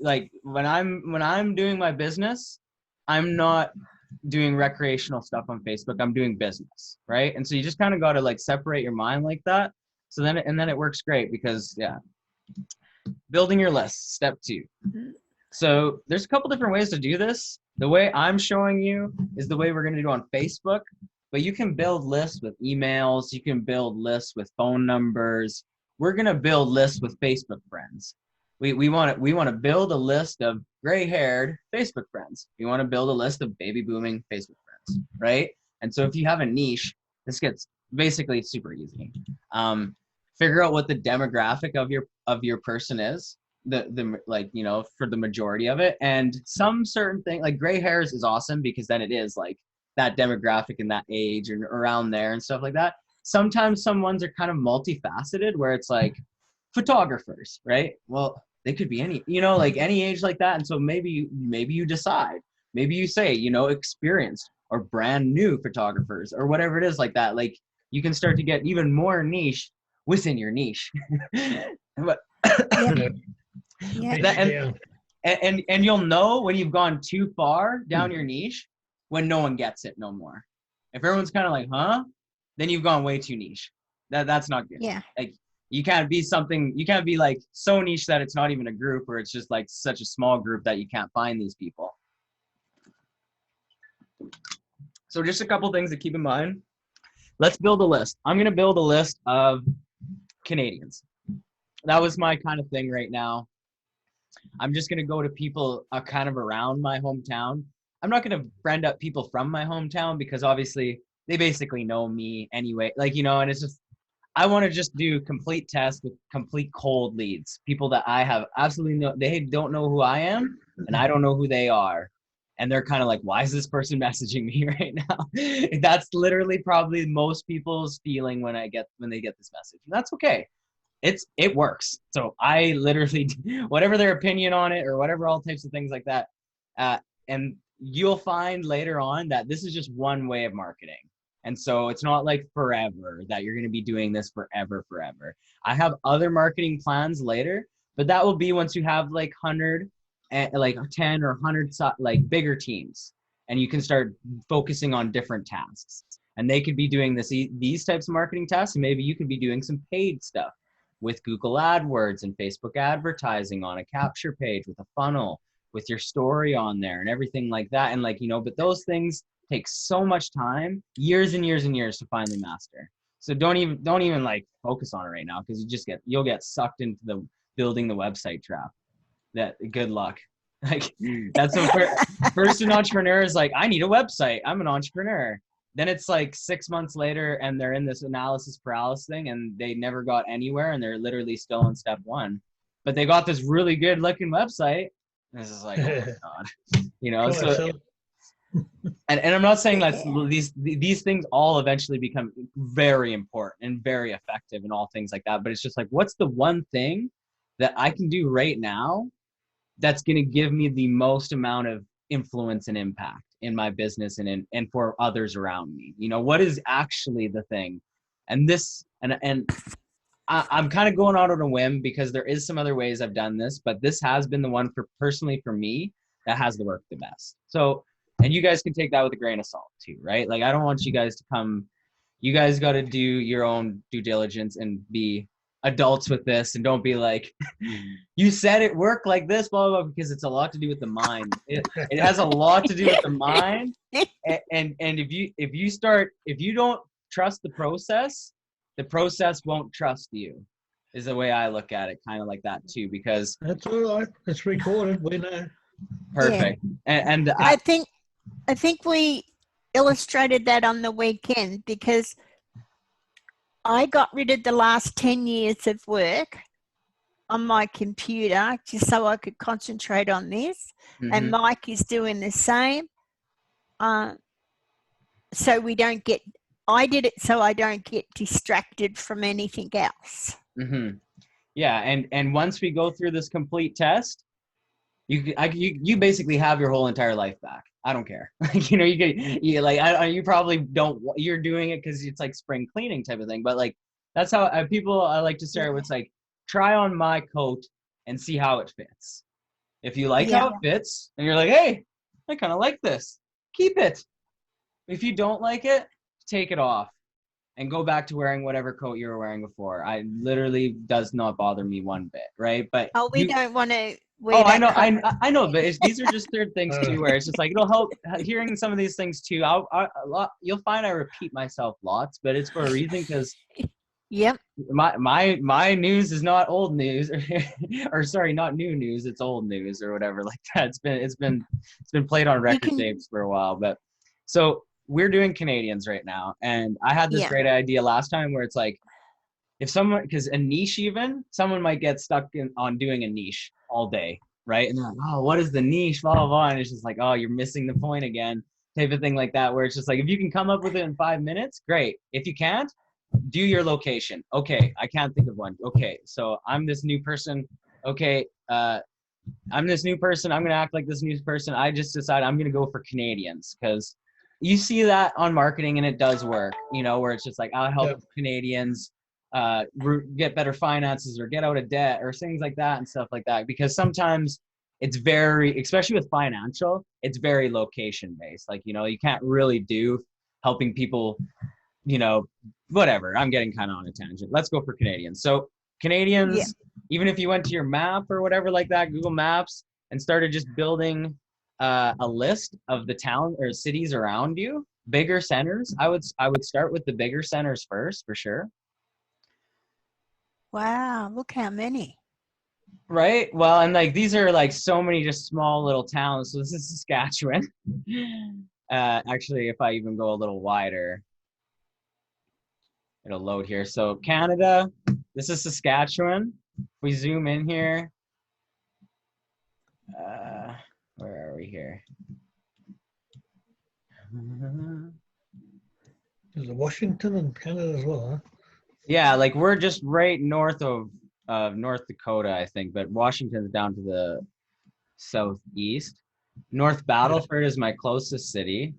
Speaker 2: like, when I'm doing my business, I'm not doing recreational stuff on Facebook. I'm doing business, right? And so you just kind of got to like separate your mind like that. So then it works great because building your list, step 2. So there's a couple different ways to do this. The way I'm showing you is the way we're going to do on Facebook, but you can build lists with emails. You can build lists with phone numbers. We're going to build lists with Facebook friends. We want to build a list of gray-haired Facebook friends. We want to build a list of baby booming Facebook friends, right? And so if you have a niche, this gets basically super easy. Figure out what the demographic of your person is, the like, you know, for the majority of it. And some certain thing like gray hairs is awesome because then it is like that demographic and that age and around there and stuff like that. Sometimes some ones are kind of multifaceted where it's like photographers, right? Well, they could be any, you know, like any age like that. And so maybe you decide, maybe you say, you know, experienced or brand new photographers or whatever it is like that. Like you can start to get even more niche within your niche. But and you'll know when you've gone too far down your niche when no one gets it no more. If everyone's kind of like, huh? Then you've gone way too niche. That's not good.
Speaker 1: Yeah.
Speaker 2: Like you can't be like so niche that it's not even a group or it's just like such a small group that you can't find these people. So just a couple things to keep in mind. Let's build a list. I'm going to build a list of Canadians. That was my kind of thing right now. I'm just going to go to people kind of around my hometown. I'm not going to friend up people from my hometown because obviously they basically know me anyway. Like, you know, and it's just, I want to just do complete tests with complete cold leads. People that I have absolutely they don't know who I am and I don't know who they are. And they're kind of like, why is this person messaging me right now? That's literally probably most people's feeling when they get this message. And that's okay. It works. So I literally, whatever their opinion on it or whatever, all types of things like that. And you'll find later on that this is just one way of marketing. And so it's not like forever that you're going to be doing this forever. I have other marketing plans later, but that will be once you have like 100 and like 10 or 100 like bigger teams, and you can start focusing on different tasks. And they could be doing these types of marketing tasks, and maybe you could be doing some paid stuff with Google AdWords and Facebook advertising on a capture page with a funnel, with your story on there and everything like that. And like, you know, but those things take so much time, years and years and years to finally master. So don't even like focus on it right now because you'll get sucked into the building the website trap. That good luck. Like that's first an entrepreneur is like, I need a website. I'm an entrepreneur. Then it's like 6 months later and they're in this analysis paralysis thing and they never got anywhere and they're literally still on step 1. But they got this really good looking website. And this is like, oh my God. You know, so and I'm not saying that these things all eventually become very important and very effective and all things like that. But it's just like, what's the one thing that I can do right now that's going to give me the most amount of influence and impact in my business and for others around me? You know, what is actually the thing? And I'm kind of going out on a whim because there is some other ways I've done this, but this has been the one personally for me that has worked the best. So, and you guys can take that with a grain of salt too, right? Like, I don't want you guys to come, you guys got to do your own due diligence and be adults with this, and don't be like, you said it worked like this, blah, blah, blah, because it's a lot to do with the mind. It has a lot to do with the mind. And if you don't trust the process won't trust you, is the way I look at it, kind of like that too, because
Speaker 3: that's all right. It's recorded. We know.
Speaker 2: Perfect. Yeah. And
Speaker 1: I think we illustrated that on the weekend because I got rid of the last 10 years of work on my computer just so I could concentrate on this. Mm-hmm. And Mike is doing the same. So I did it so I don't get distracted from anything else.
Speaker 2: Mm-hmm. Yeah. And once we go through this complete test, you basically have your whole entire life back. I don't care. Like, you know, you probably don't, you're doing it because it's like spring cleaning type of thing. But like, that's how I like to start with. It's like, try on my coat and see how it fits. If you like how it fits and you're like, hey, I kind of like this, keep it. If you don't like it, take it off and go back to wearing whatever coat you were wearing before. I literally does not bother me one bit, right? But
Speaker 1: we don't want to wear
Speaker 2: I know,
Speaker 1: that
Speaker 2: I know, but these are just third things too, where it's just like, it'll help hearing some of these things too. You'll find I repeat myself lots, but it's for a reason, because
Speaker 1: Yep.
Speaker 2: My news is not old news, or sorry, not new news. It's old news or whatever like that. It's been played on record tapes for a while. But so we're doing Canadians right now, and I had this great idea last time where it's like, if someone, because a niche, even someone might get stuck on doing a niche all day, right? And they're like, oh, what is the niche? Blah blah blah. And it's just like, oh, you're missing the point again, type of thing like that. Where it's just like, if you can come up with it in 5 minutes, great. If you can't, do your location. Okay, I can't think of one. Okay, so I'm this new person. Okay, I'm this new person. I'm gonna act like this new person. I just decided I'm gonna go for Canadians, because you see that on marketing and it does work. You know, where it's just like, I'll help Canadians get better finances or get out of debt or things like that and stuff like that. Because sometimes it's very, especially with financial, it's very location based. Like, you know, you can't really do helping people, you know, whatever. I'm getting kind of on a tangent. Let's go for Canadians. So Canadians, even if you went to your map or whatever like that, Google Maps, and started just building a list of the town or cities around you, bigger centers. I would start with the bigger centers first, for sure.
Speaker 1: Wow, look how many.
Speaker 2: Right. Well, and like, these are like so many just small little towns. So this is Saskatchewan. Actually, if I even go a little wider, it'll load here. So Canada, this is Saskatchewan. If we zoom in here, where are we here?
Speaker 3: There's Washington and Canada as well, huh?
Speaker 2: Yeah, like we're just right north of North Dakota, I think, but Washington's down to the southeast. North Battleford is my closest city.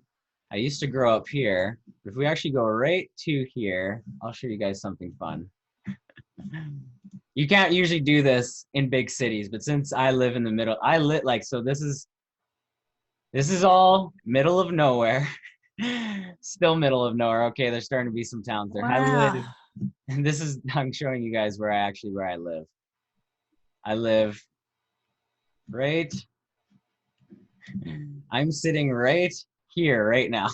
Speaker 2: I used to grow up here. If we actually go right to here, I'll show you guys something fun. You can't usually do this in big cities, but since I live in the middle, so this is all middle of nowhere. Still middle of nowhere. Okay, there's starting to be some towns there.
Speaker 1: Wow.
Speaker 2: And I'm showing you guys where I live. I live right, I'm sitting right here right now.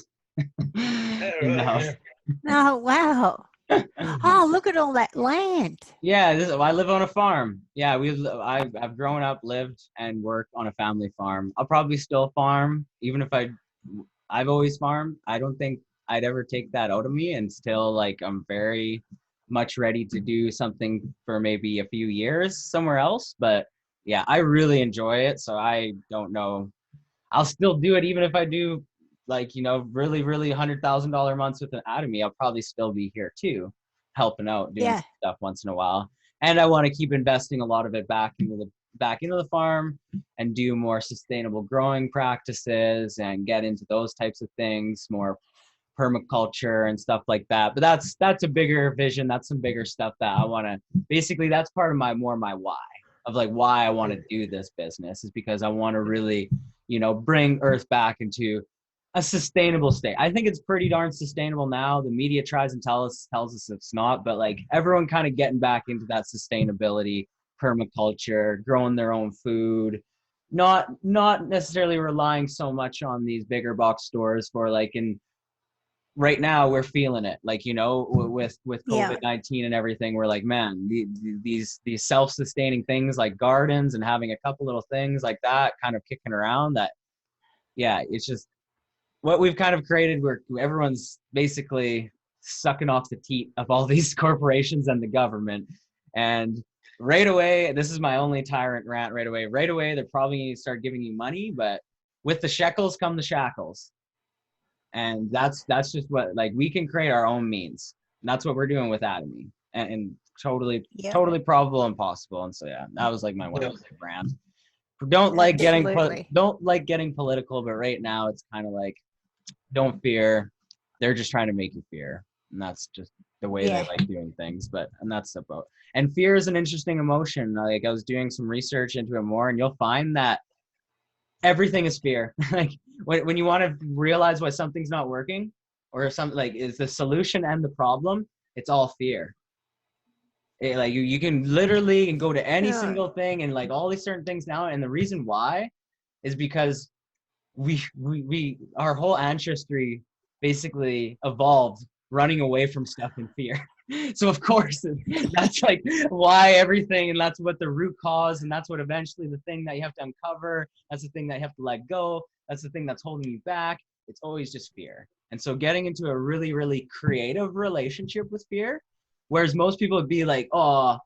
Speaker 2: In the house.
Speaker 1: Oh, wow. Oh, look at all that land.
Speaker 2: Yeah, I live on a farm. Yeah, I've grown up, lived, and worked on a family farm. I'll probably still farm, even if I've always farmed. I don't think I'd ever take that out of me until like I'm very much ready to do something for maybe a few years somewhere else. But yeah, I really enjoy it. So I don't know. I'll still do it even if I do like, you know, really, really $100,000 months with Anatomy. I'll probably still be here too, helping out, doing stuff once in a while. And I want to keep investing a lot of it back into the farm and do more sustainable growing practices and get into those types of things, more permaculture and stuff like that. But that's a bigger vision. That's some bigger stuff that I want to, basically that's part of my why of like why I want to do this business, is because I want to really, you know, bring Earth back into a sustainable state. I think it's pretty darn sustainable now. The media tries and tells us it's not, but like everyone kind of getting back into that sustainability, permaculture, growing their own food, not necessarily relying so much on these bigger box stores for like, in right now we're feeling it, like, you know, with COVID-19 and everything. We're like, man, these self-sustaining things like gardens and having a couple little things like that kind of kicking around, that it's just what we've kind of created, where everyone's basically sucking off the teat of all these corporations and the government. And right away, this is my only tyrant rant right away, they're probably going to start giving you money, but with the shekels come the shackles. And that's just what, like, we can create our own means. And that's what we're doing with Atomy. And totally probable and possible. And so, yeah, that was like my one rant.
Speaker 1: Absolutely.
Speaker 2: don't like getting political, but right now it's kind of like, don't fear. They're just trying to make you fear, and that's just the way they
Speaker 1: Yeah.
Speaker 2: like doing things. And that's about. And fear is an interesting emotion. Like I was doing some research into it more, and you'll find that everything is fear. Like when you want to realize why something's not working, or if something like is the solution and the problem, it's all fear. Like you can literally go to any
Speaker 1: Yeah.
Speaker 2: single thing and like all these certain things now, and the reason why is because we our whole ancestry basically evolved running away from stuff in fear. So of course that's like why everything, and that's what the root cause, and that's what eventually the thing that you have to uncover, that's the thing that you have to let go, that's the thing that's holding you back. It's always just fear. And so getting into a really, really creative relationship with fear, whereas most people would be like, oh,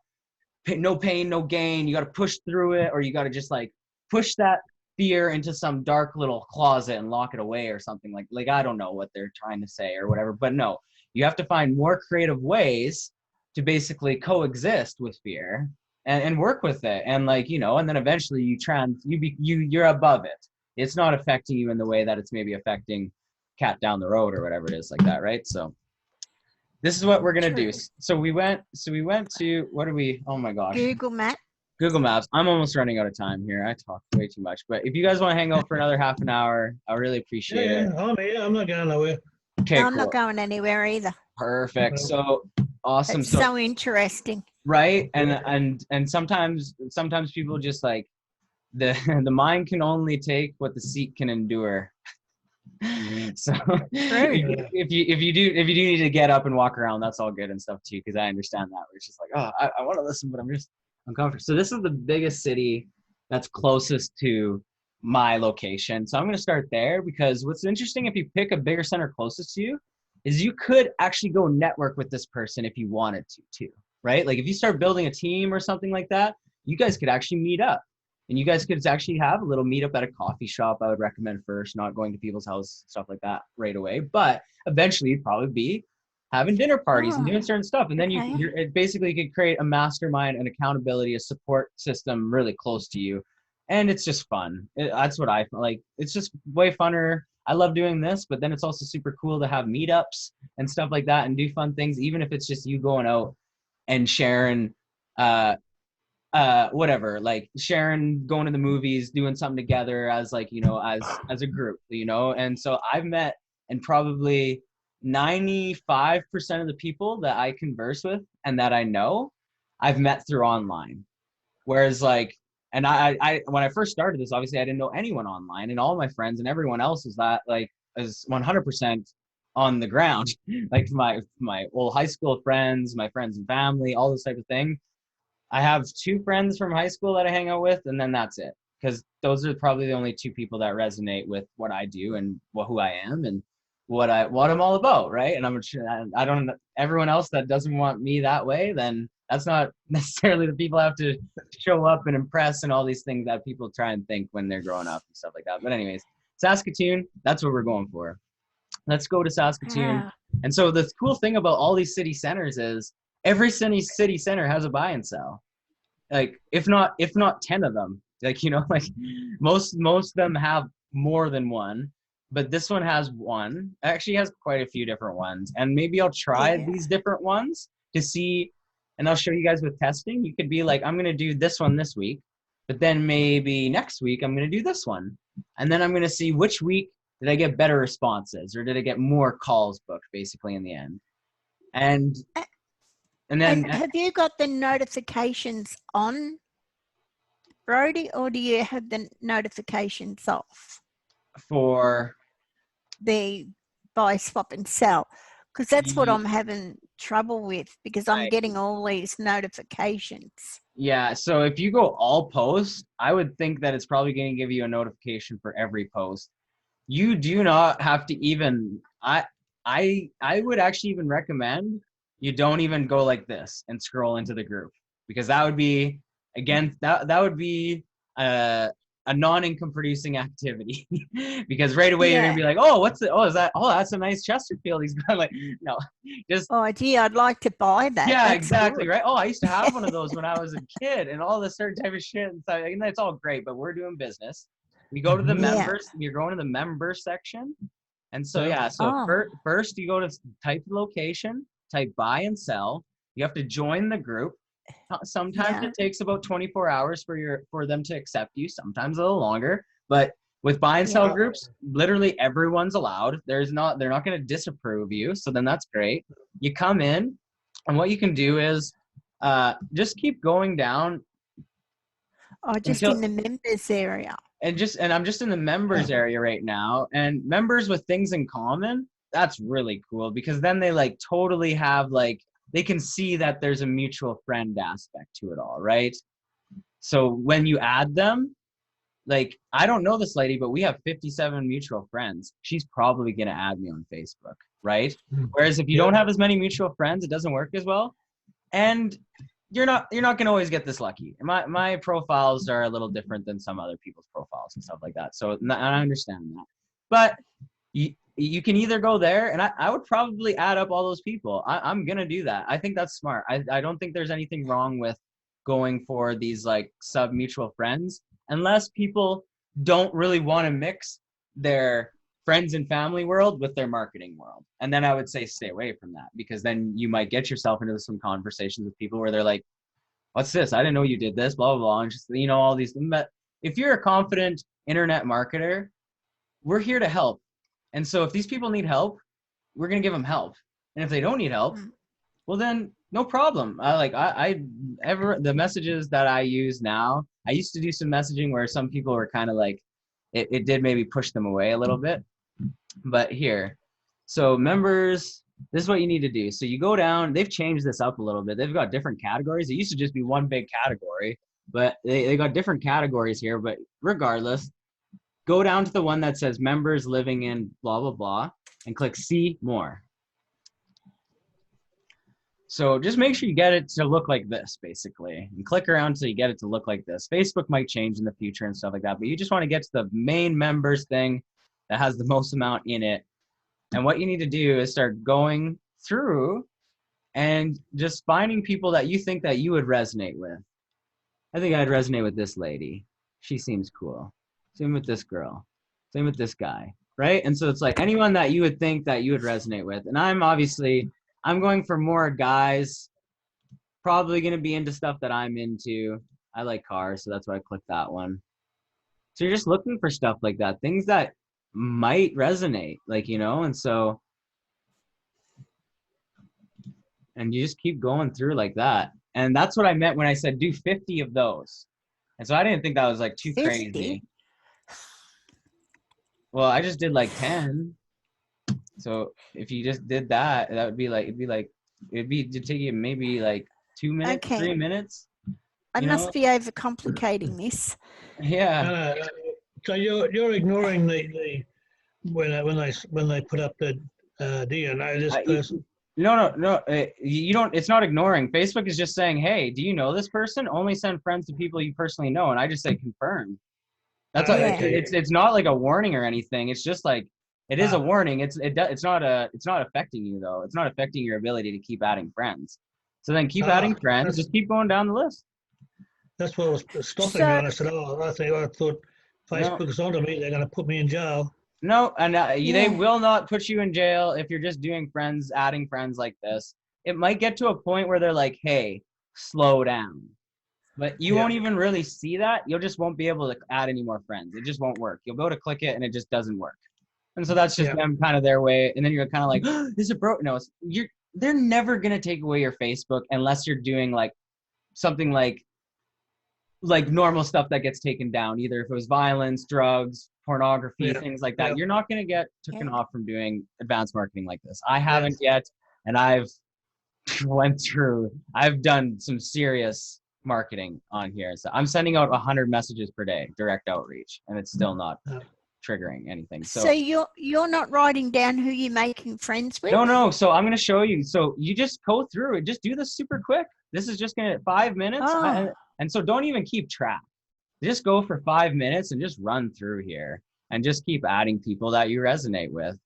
Speaker 2: no pain, no gain, you got to push through it, or you got to just like push that fear into some dark little closet and lock it away or something. Like I don't know what they're trying to say or whatever, but no, you have to find more creative ways to basically coexist with fear and work with it, and like, you know, and then eventually you're above it. It's not affecting you in the way that it's maybe affecting cat down the road or whatever it is, like that, right? So this is what we're gonna do. So we went to, what do we, oh my gosh,
Speaker 1: Google Map.
Speaker 2: Google Maps. I'm almost running out of time here. I talk way too much. But if you guys want to hang out for another half an hour, I really appreciate it.
Speaker 3: I'm not going nowhere.
Speaker 2: Okay,
Speaker 1: I'm
Speaker 2: cool.
Speaker 1: not going anywhere either.
Speaker 2: Perfect. So awesome.
Speaker 1: It's so interesting.
Speaker 2: Right. And sometimes people just like the mind can only take what the seat can endure. So if you do need to get up and walk around, that's all good and stuff too, because I understand that. It's just like, oh, I want to listen, but I'm just uncomfortable. So this is the biggest city that's closest to my location. So I'm going to start there, because what's interesting, if you pick a bigger center closest to you, is you could actually go network with this person if you wanted to too, right? Like if you start building a team or something like that, you guys could actually meet up. And you guys could actually have a little meetup at a coffee shop. I would recommend first, not going to people's house, stuff like that right away. But eventually you'd probably be having dinner parties and doing certain stuff. And then it basically could create a mastermind, an accountability, a support system really close to you. And it's just fun. That's what I like. It's just way funner. I love doing this, but then it's also super cool to have meetups and stuff like that and do fun things, even if it's just you going out and sharing, whatever, like sharing, going to the movies, doing something together as like, you know, as a group, you know. And so I've met, and probably 95% of the people that I converse with and that I know, I've met through online. Whereas like, and I when I first started this, obviously I didn't know anyone online, and all my friends and everyone else is 100% on the ground. Like my old high school friends, my friends and family, all this type of thing. I have 2 friends from high school that I hang out with, and then that's it. Because those are probably the only 2 people that resonate with what I do and who I am and what I'm all about, right? And I don't, everyone else that doesn't want me that way, then that's not necessarily the people I have to show up and impress and all these things that people try and think when they're growing up and stuff like that. But anyways, Saskatoon, that's what we're going for. Let's go to Saskatoon.
Speaker 1: Ah.
Speaker 2: And so the cool thing about all these city centers is every city center has a buy and sell. Like if not 10 of them, like, you know, like most of them have more than one, but this one has one. It actually has quite a few different ones, and maybe I'll try these different ones to see, and I'll show you guys with testing. You could be like, I'm gonna do this one this week, but then maybe next week I'm gonna do this one, and then I'm gonna see which week did I get better responses, or did I get more calls booked, basically, in the end. And then
Speaker 1: have you got the notifications on, Brody, or do you have the notifications off?
Speaker 2: For
Speaker 1: the buy, swap and sell, because that's what I'm having trouble with, because I'm getting all these notifications.
Speaker 2: Yeah, so if you go all posts, I would think that it's probably going to give you a notification for every post. You do not have to even, I would actually even recommend you don't even go like this and scroll into the group, because that would be, again, that would be a non-income producing activity because right away you're
Speaker 1: Yeah.
Speaker 2: gonna be like, oh, what's it? Oh, is that? Oh, that's a nice Chesterfield. He's got like, no, just
Speaker 1: Oh, gee, I'd like to buy that.
Speaker 2: yeah,
Speaker 1: That's
Speaker 2: exactly,
Speaker 1: good.
Speaker 2: right. Oh, I used to have one of those when I was a kid, and all this certain type of shit. And so, and that's all great, but we're doing business. We go to the
Speaker 3: Mhm.
Speaker 1: Yeah.
Speaker 2: members. You're going to the member section, and so
Speaker 3: Yeah.
Speaker 2: yeah. So
Speaker 1: Oh.
Speaker 2: first you go to type the location, type buy and sell. You have to join the group. Sometimes
Speaker 1: Yeah.
Speaker 2: it takes about 24 hours for them to accept you. Sometimes a little longer, but with buy and sell
Speaker 1: Yeah.
Speaker 2: groups, literally everyone's allowed. They're not going to disapprove you. So then that's great. You come in, and what you can do is just keep going down
Speaker 1: Oh, just
Speaker 2: until
Speaker 1: in the members area.
Speaker 2: and I'm just in the members area right now. And members with things in common, that's really cool because then they like totally have like they can see that there's a mutual friend aspect to it all, right? So when you add them, like I don't know this lady, but we have 57 mutual friends. She's probably gonna add me on Facebook, right? Whereas if you don't have as many mutual friends, it doesn't work as well. And you're not gonna always get this lucky. My profiles are a little different than some other people's profiles and stuff like that. So and I understand that. But you can either go there, and I would probably add up all those people. I'm gonna do that. I think that's smart. I don't think there's anything wrong with going for these like sub mutual friends, unless people don't really want to mix their friends and family world with their marketing world. And then I would say stay away from that because then you might get yourself into some conversations with people where they're like, "What's this? I didn't know you did this." Blah blah blah, and just all these. But if you're a confident internet marketer, we're here to help. And so if these people need help, we're going to give them help. And if they don't need help, well then no problem. The messages that I use now, I used to do some messaging where some people were kind of like, it did maybe push them away a little bit. But here, so members, this is what you need to do. So you go down, they've changed this up a little bit. They've got different categories. It used to just be one big category, but they got different categories here. But regardless, go down to the one that says members living in blah, blah, blah, and click see more. So just make sure you get it to look like this, basically, and click around until you get it to look like this. Facebook might change in the future and stuff like that, but you just want to get to the main members thing that has the most amount in it. And what you need to do is start going through and just finding people that you think that you would resonate with. I think I'd resonate with this lady. She seems cool. Same with this girl. Same with this guy, right? And so it's like anyone that you would think that you would resonate with. And I'm going for more guys, probably going to be into stuff that I'm into. I like cars, so that's why I clicked that one. So you're just looking for stuff like that, things that might resonate, like, and so, and you just keep going through like that. And that's what I meant when I said do 50 of those. And so I didn't think that was like too
Speaker 1: 50?
Speaker 2: crazy. Well, I just did like 10. So if you just did that, that would be like, to take you maybe like 2 minutes,
Speaker 1: Okay.
Speaker 2: 3 minutes.
Speaker 1: I must be overcomplicating this.
Speaker 2: Yeah.
Speaker 3: So you're ignoring the when they put up the do you know this person?
Speaker 2: No. You don't. It's not ignoring. Facebook is just saying, hey, do you know this person? Only send friends to people you personally know. And I just say confirm. That's it's not like a warning or anything. It's just like it is a warning. It's not affecting you though. It's not affecting your ability to keep adding friends. So then keep adding friends. Just keep going down the list.
Speaker 3: That's what was stopping me. And I said, I thought Facebook's onto me. They're going to put me in jail.
Speaker 2: No, and they will not put you in jail if you're just doing friends, adding friends like this. It might get to a point where they're like, hey, slow down. But you won't even really see that. You just won't be able to add any more friends. It just won't work. You'll go to click it and it just doesn't work. And so that's just them kind of their way. And then you're kind of like, oh, is it broke? No, they're never going to take away your Facebook unless you're doing like something like normal stuff that gets taken down. Either if it was violence, drugs, pornography, things like that. You're not going to get taken off from doing advanced marketing like this. I haven't yet. And I've done some serious marketing on here. So I'm sending out 100 messages per day, direct outreach, and it's still not triggering anything. So
Speaker 1: you're not writing down who you're making friends with?
Speaker 2: No. So I'm going to show you. So you just go through it. Just do this super quick. This is just going to 5 minutes. And so don't even keep track. just go for 5 minutes and just run through here and just keep adding people that you resonate with.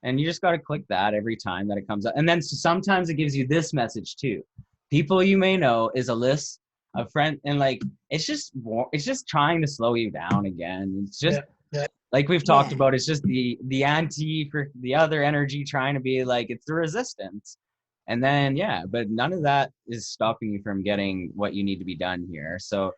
Speaker 2: And you just got to click that every time that it comes up. And then sometimes it gives you this message too. People you may know is a list of friends, and like it's just trying to slow you down again. It's just like we've talked about. It's just the anti for the other energy trying to be like, it's the resistance. And then but none of that is stopping you from getting what you need to be done here. So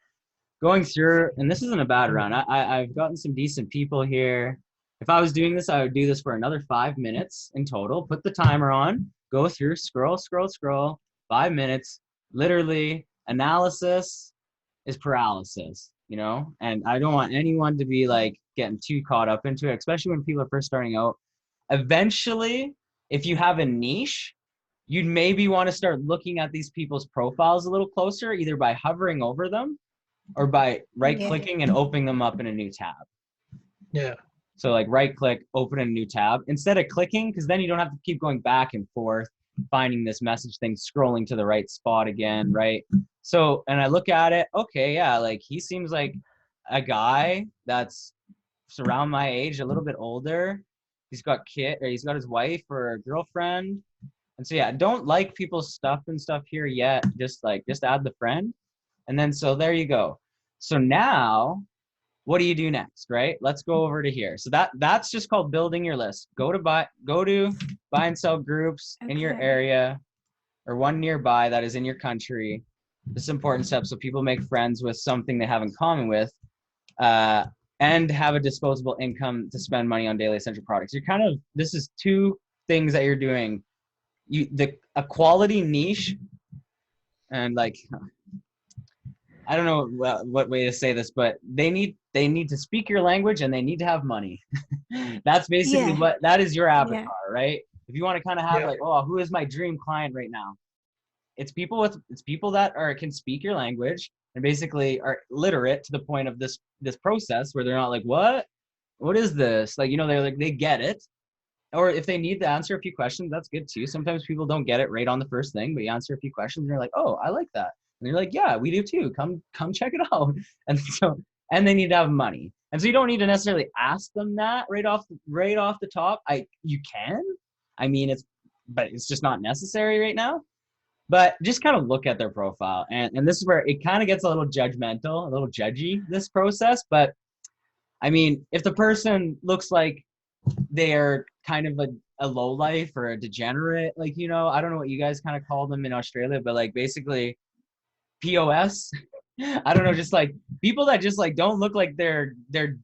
Speaker 2: going through, and this isn't a bad run. I've gotten some decent people here. If I was doing this, I would do this for another 5 minutes in total. Put the timer on, go through, scroll, 5 minutes. Literally, analysis is paralysis, you know? And I don't want anyone to be like getting too caught up into it, especially when people are first starting out. Eventually, if you have a niche, you'd maybe want to start looking at these people's profiles a little closer, either by hovering over them or by right-clicking and opening them up in a new tab.
Speaker 3: Yeah.
Speaker 2: So like right-click, open a new tab instead of clicking, because then you don't have to keep going back and forth, finding this message thing, scrolling to the right spot again, right? So, and I look at it, okay, yeah, like he seems like a guy that's around my age, a little bit older. He's got he's got his wife or a girlfriend. And so, yeah, don't like people's stuff and stuff here yet. Just add the friend. And then, so there you go. So now, what do you do next, right? Let's go over to here. So that's just called building your list. Go to buy and sell groups in your area or one nearby that is in your country. This is important step so people make friends with something they have in common with, and have a disposable income to spend money on daily essential products. This is two things that you're doing. A quality niche, and like, I don't know what way to say this, but they need to speak your language and they need to have money. That's basically that is your avatar, right? If you want to kind of have like, oh, who is my dream client right now? It's people that can speak your language and basically are literate to the point of this process where they're not like, what is this? Like, you know, they're like, they get it. Or if they need to answer a few questions, that's good too. Sometimes people don't get it right on the first thing, but you answer a few questions and you're like, oh, I like that. And you're like, yeah, we do too. Come check it out. And they need to have money. And so you don't need to necessarily ask them that right off the top. You can. I mean, but it's just not necessary right now. But just kind of look at their profile. And this is where it kind of gets a little judgmental, a little judgy, this process. But I mean, if the person looks like they're kind of a lowlife or a degenerate, like, you know, I don't know what you guys kind of call them in Australia, but like basically POS. I don't know, just like people that just like don't look like they're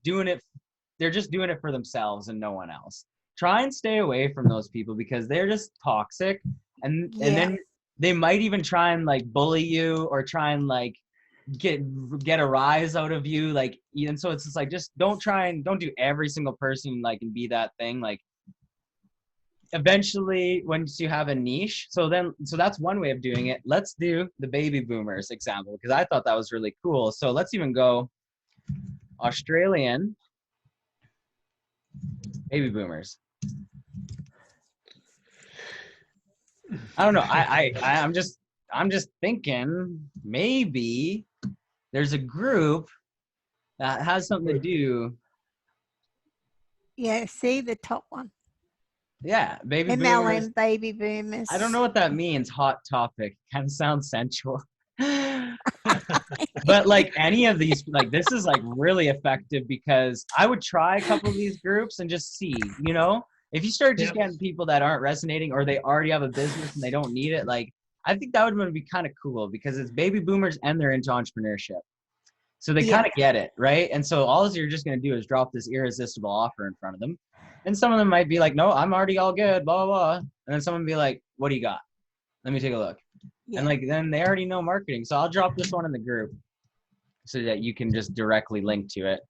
Speaker 2: doing it. They're just doing it for themselves and no one else. Try and stay away from those people because they're just toxic. And then they might even try and like bully you or try and like get a rise out of you, like, and so it's just like, just don't do every single person like and be that thing. Like eventually once you have a niche, so that's one way of doing it. Let's do the baby boomers example because I thought that was really cool. So let's even go Australian baby boomers. I don't know, I'm just thinking maybe there's a group that has something to do.
Speaker 1: Yeah, see the top one.
Speaker 2: Yeah, baby
Speaker 1: MLM
Speaker 2: boomers.
Speaker 1: baby boomers.
Speaker 2: I don't know what that means. Hot topic. Kind of sounds sensual. But like any of these, like this is like really effective because I would try a couple of these groups and just see, you know, if you start just getting people that aren't resonating or they already have a business and they don't need it, like I think that would be kind of cool because it's baby boomers and they're into entrepreneurship. So they kind of get it, right? And so all you're just going to do is drop this irresistible offer in front of them. And some of them might be like, no, I'm already all good, blah, blah, blah. And then someone would be like, what do you got? Let me take a look. Yeah. And like, then they already know marketing. So I'll drop this one in the group so that you can just directly link to it.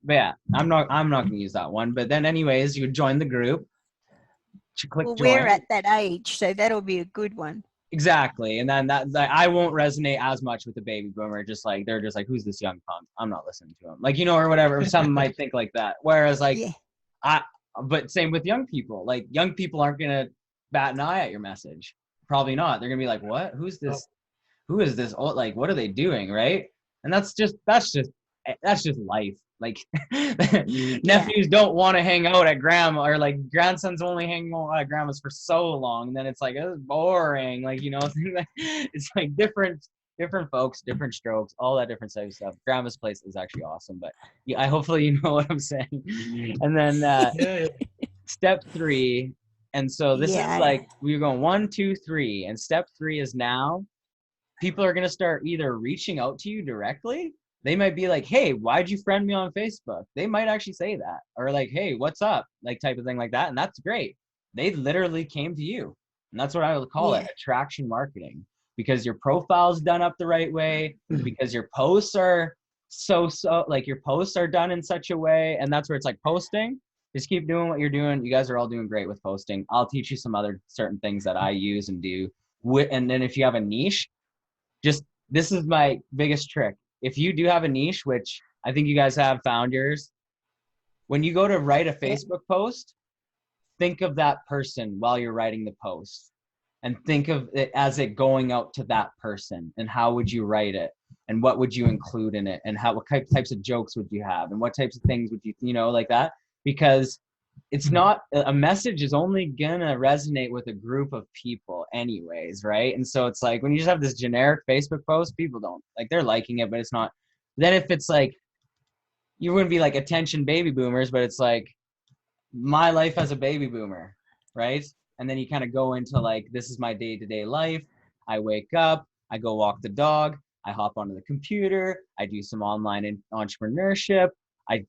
Speaker 2: But yeah, I'm not going to use that one. But then anyways, you would join the group. Click join.
Speaker 1: We're at that age, so that'll be a good one.
Speaker 2: Exactly. And then that I won't resonate as much with the baby boomer. Just like, they're just like, who's this young punk? I'm not listening to him. Like, you know, or whatever. Some might think like that. Whereas like, but same with young people. Like young people aren't going to bat an eye at your message. Probably not. They're going to be like, what? Who's this? Who is this? Oh, like, what are they doing? Right. And that's just life. Like nephews don't want to hang out at grandma, or like grandsons only hang out at grandma's for so long, and then it's like it's boring. Like, you know, it's like different folks, different strokes, all that different type of stuff. Grandma's place is actually awesome, but yeah, I hopefully you know what I'm saying. And then
Speaker 3: Yeah.
Speaker 2: step 3, and so this is
Speaker 1: Yeah.
Speaker 2: like we're going 1, 2, 3, and step 3 is now people are going to start either reaching out to you directly. They might be like, hey, why'd you friend me on Facebook? They might actually say that. Or like, hey, what's up? Like, type of thing like that. And that's great. They literally came to you. And that's what I would call it, attraction marketing, because your profile's done up the right way, because your posts are like your posts are done in such a way. And that's where it's like posting. Just keep doing what you're doing. You guys are all doing great with posting. I'll teach you some other certain things that I use and do. And then if you have a niche, this is my biggest trick. If you do have a niche, which I think you guys have found yours, when you go to write a Facebook post, think of that person while you're writing the post, and think of it as it going out to that person, and how would you write it, and what would you include in it, and what types of jokes would you have, and what types of things would you know, like that. Because it's not, a message is only gonna resonate with a group of people anyways, right? And so it's like when you just have this generic Facebook post, people don't like, they're liking it, but it's not. Then if it's like, you wouldn't be like attention baby boomers, but it's like my life as a baby boomer, right? And then you kind of go into like, this is my day-to-day life. I wake up, I go walk the dog, I hop onto the computer, I do some online entrepreneurship, I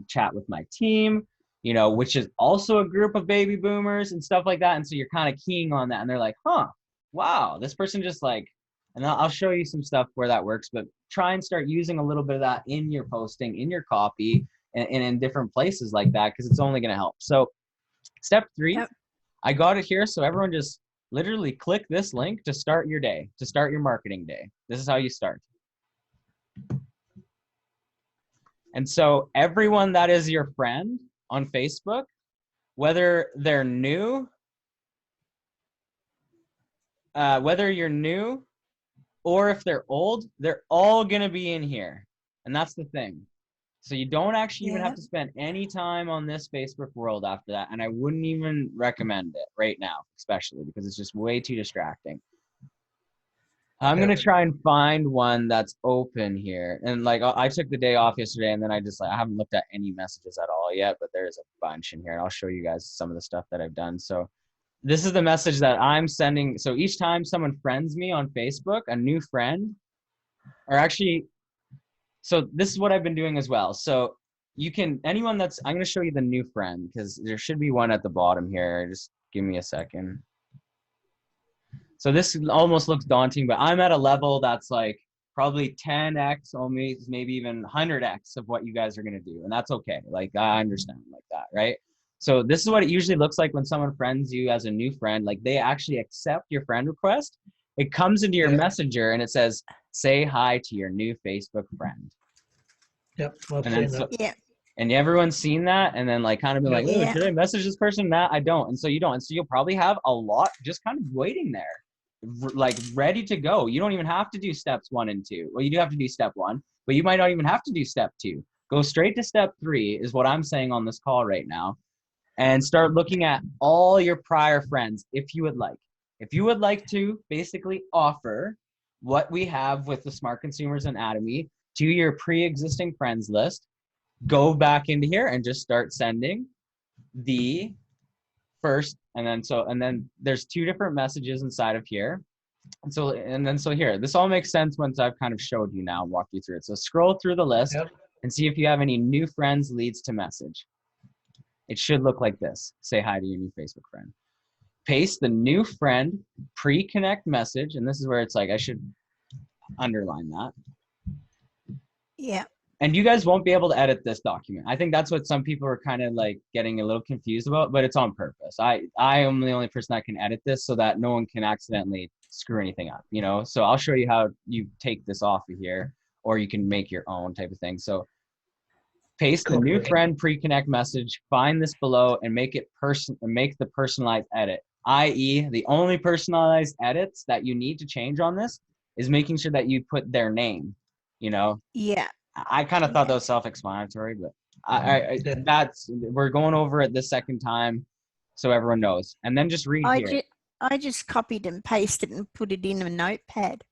Speaker 2: chat with my team, you know, which is also a group of baby boomers and stuff like that. And so you're kind of keying on that, and they're like, huh, wow, this person just like, and I'll show you some stuff where that works, but try and start using a little bit of that in your posting, in your copy, and in different places like that, because it's only going to help. So step 3, I got it here. So everyone just literally click this link to start your day, to start your marketing day. This is how you start. And so everyone that is your friend on Facebook, whether they're new, whether you're new or if they're old, they're all going to be in here. And that's the thing. So you don't actually even have to spend any time on this Facebook world after that. And I wouldn't even recommend it right now, especially because it's just way too distracting. I'm going to try and find one that's open here. And like, I took the day off yesterday, and then I haven't looked at any messages at all yet, but there's a bunch in here, and I'll show you guys some of the stuff that I've done. So this is the message that I'm sending. So each time someone friends me on Facebook, a new friend, or actually, so this is what I've been doing as well. So you can, anyone that's, I'm going to show you the new friend, because there should be one at the bottom here. Just give me a second. So this almost looks daunting, but I'm at a level that's like probably 10x, almost maybe even 100x of what you guys are going to do. And that's okay. Like, I understand like that, right? So this is what it usually looks like when someone friends you as a new friend. Like, they actually accept your friend request. It comes into your messenger and it says, say hi to your new Facebook friend.
Speaker 3: Yep, I've
Speaker 2: And
Speaker 3: seen
Speaker 2: then
Speaker 3: that.
Speaker 1: Yeah.
Speaker 2: And everyone's seen that, and then like kind of been like, oh, should I message this person? Nah, I don't. And so you don't. And so you'll probably have a lot just kind of waiting there, like ready to go. You don't even have to do steps 1 and 2. Well, you do have to do step 1, but you might not even have to do step 2. Go straight to step 3 is what I'm saying on this call right now, and start looking at all your prior friends if you would like. If you would like to basically offer what we have with the Smart Consumers Anatomy to your pre-existing friends list, go back into here and just start sending the first, and then there's 2 different messages inside of here. And so here, this all makes sense once I've kind of showed you now, walked you through it. So scroll through the list and see if you have any new friends leads to message. It should look like this. Say hi to your new Facebook friend. Paste the new friend pre-connect message, and this is where it's like, I should underline that.
Speaker 1: Yeah.
Speaker 2: And you guys won't be able to edit this document. I think that's what some people are kind of like getting a little confused about, but it's on purpose. I am the only person that can edit this so that no one can accidentally screw anything up, you know? So I'll show you how you take this off of here, or you can make your own type of thing. So paste the new friend pre-connect message, find this below, and make the personalized edit, i.e. the only personalized edits that you need to change on this is making sure that you put their name. you know.
Speaker 1: Yeah.
Speaker 2: I kind of thought
Speaker 1: Yeah.
Speaker 2: that was self-explanatory, but
Speaker 3: Yeah.
Speaker 2: we're going over it this second time so everyone knows. And then just read
Speaker 1: I
Speaker 2: here.
Speaker 1: just I just copied and pasted and put it in a notepad.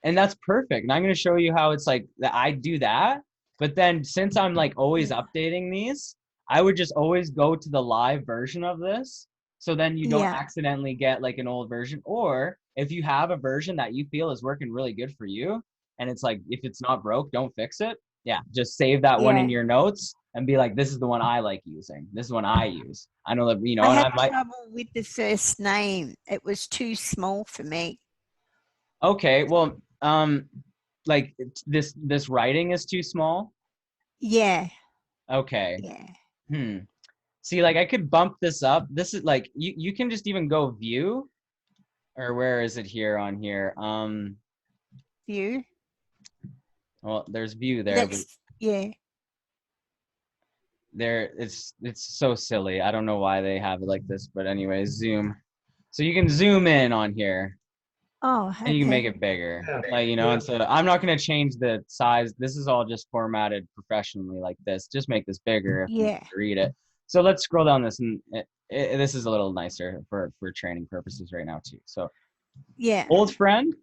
Speaker 2: And that's perfect. And I'm going to show you how it's like that I do that. But then since I'm like always
Speaker 1: Yeah.
Speaker 2: updating these, I would just always go to the live version of this. So then you don't
Speaker 1: Yeah.
Speaker 2: accidentally get like an old version. Or if you have a version that you feel is working really good for you, and it's like, if it's not broke, don't fix it. Yeah. Just save that one in
Speaker 1: Yeah.
Speaker 2: your notes and be like, this is the one I like using. This is one I use. I know that, you know,
Speaker 1: I
Speaker 2: and
Speaker 1: had
Speaker 2: I might,
Speaker 1: trouble with the first name. It was too small for me.
Speaker 2: okay, well, like this writing is too small.
Speaker 1: Yeah.
Speaker 2: Okay.
Speaker 1: Yeah.
Speaker 2: Hmm. See, like I could bump this up. This is like you can just even go view, or where is it here on here?
Speaker 1: View.
Speaker 2: Well, there's view there, but
Speaker 1: That's yeah.
Speaker 2: there it's so silly. I don't know why they have it like this, but anyways, zoom. So you can zoom in on here
Speaker 1: Oh,
Speaker 2: and you can make
Speaker 1: okay.
Speaker 2: it bigger.
Speaker 3: Yeah.
Speaker 2: Like, you know,
Speaker 3: Yeah.
Speaker 2: and so I'm not going to change the size. This is all just formatted professionally like this. Just make this bigger if you need
Speaker 1: Yeah.
Speaker 2: to read it. So let's scroll down this, and this is a little nicer for training purposes right now too. So
Speaker 1: Yeah.
Speaker 2: old friend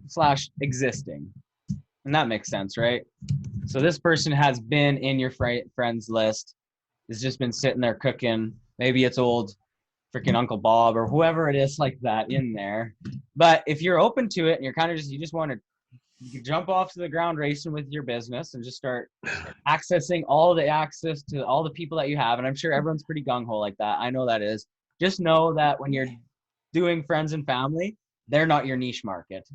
Speaker 2: slash existing, and that makes sense, right? So this person has been in your friends list, has just been sitting there cooking. Maybe it's old freaking Uncle Bob or whoever it is like that in there. But if you're open to it and you're kind of you just want to jump off to the ground racing with your business and just start accessing all the access to all the people that you have. And I'm sure everyone's pretty gung-ho like that. I know that is. Just know that when you're doing friends and family, they're not your niche market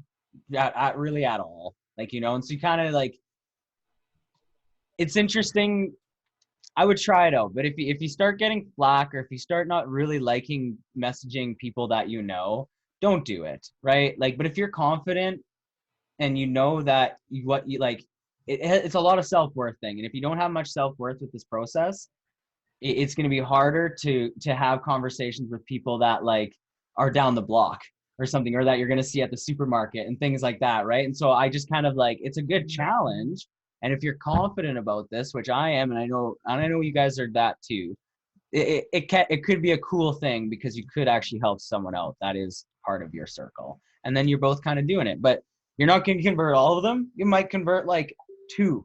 Speaker 2: really at all. Like, you know, and so you kind of like, it's interesting. I would try it out, but if you start getting flack, or if you start not really liking messaging people that you know, don't do it, right? Like, but if you're confident and you know that what you like, it's a lot of self-worth thing. And if you don't have much self-worth with this process, it's going to be harder to have conversations with people that like are down the block or something, or that you're going to see at the supermarket and things like that, right? And so I just kind of like, it's a good challenge. And if you're confident about this, which I am, and I know you guys are that too, it could be a cool thing, because you could actually help someone out that is part of your circle, and then you're both kind of doing it. But you're not going to convert all of them. You might convert like 2,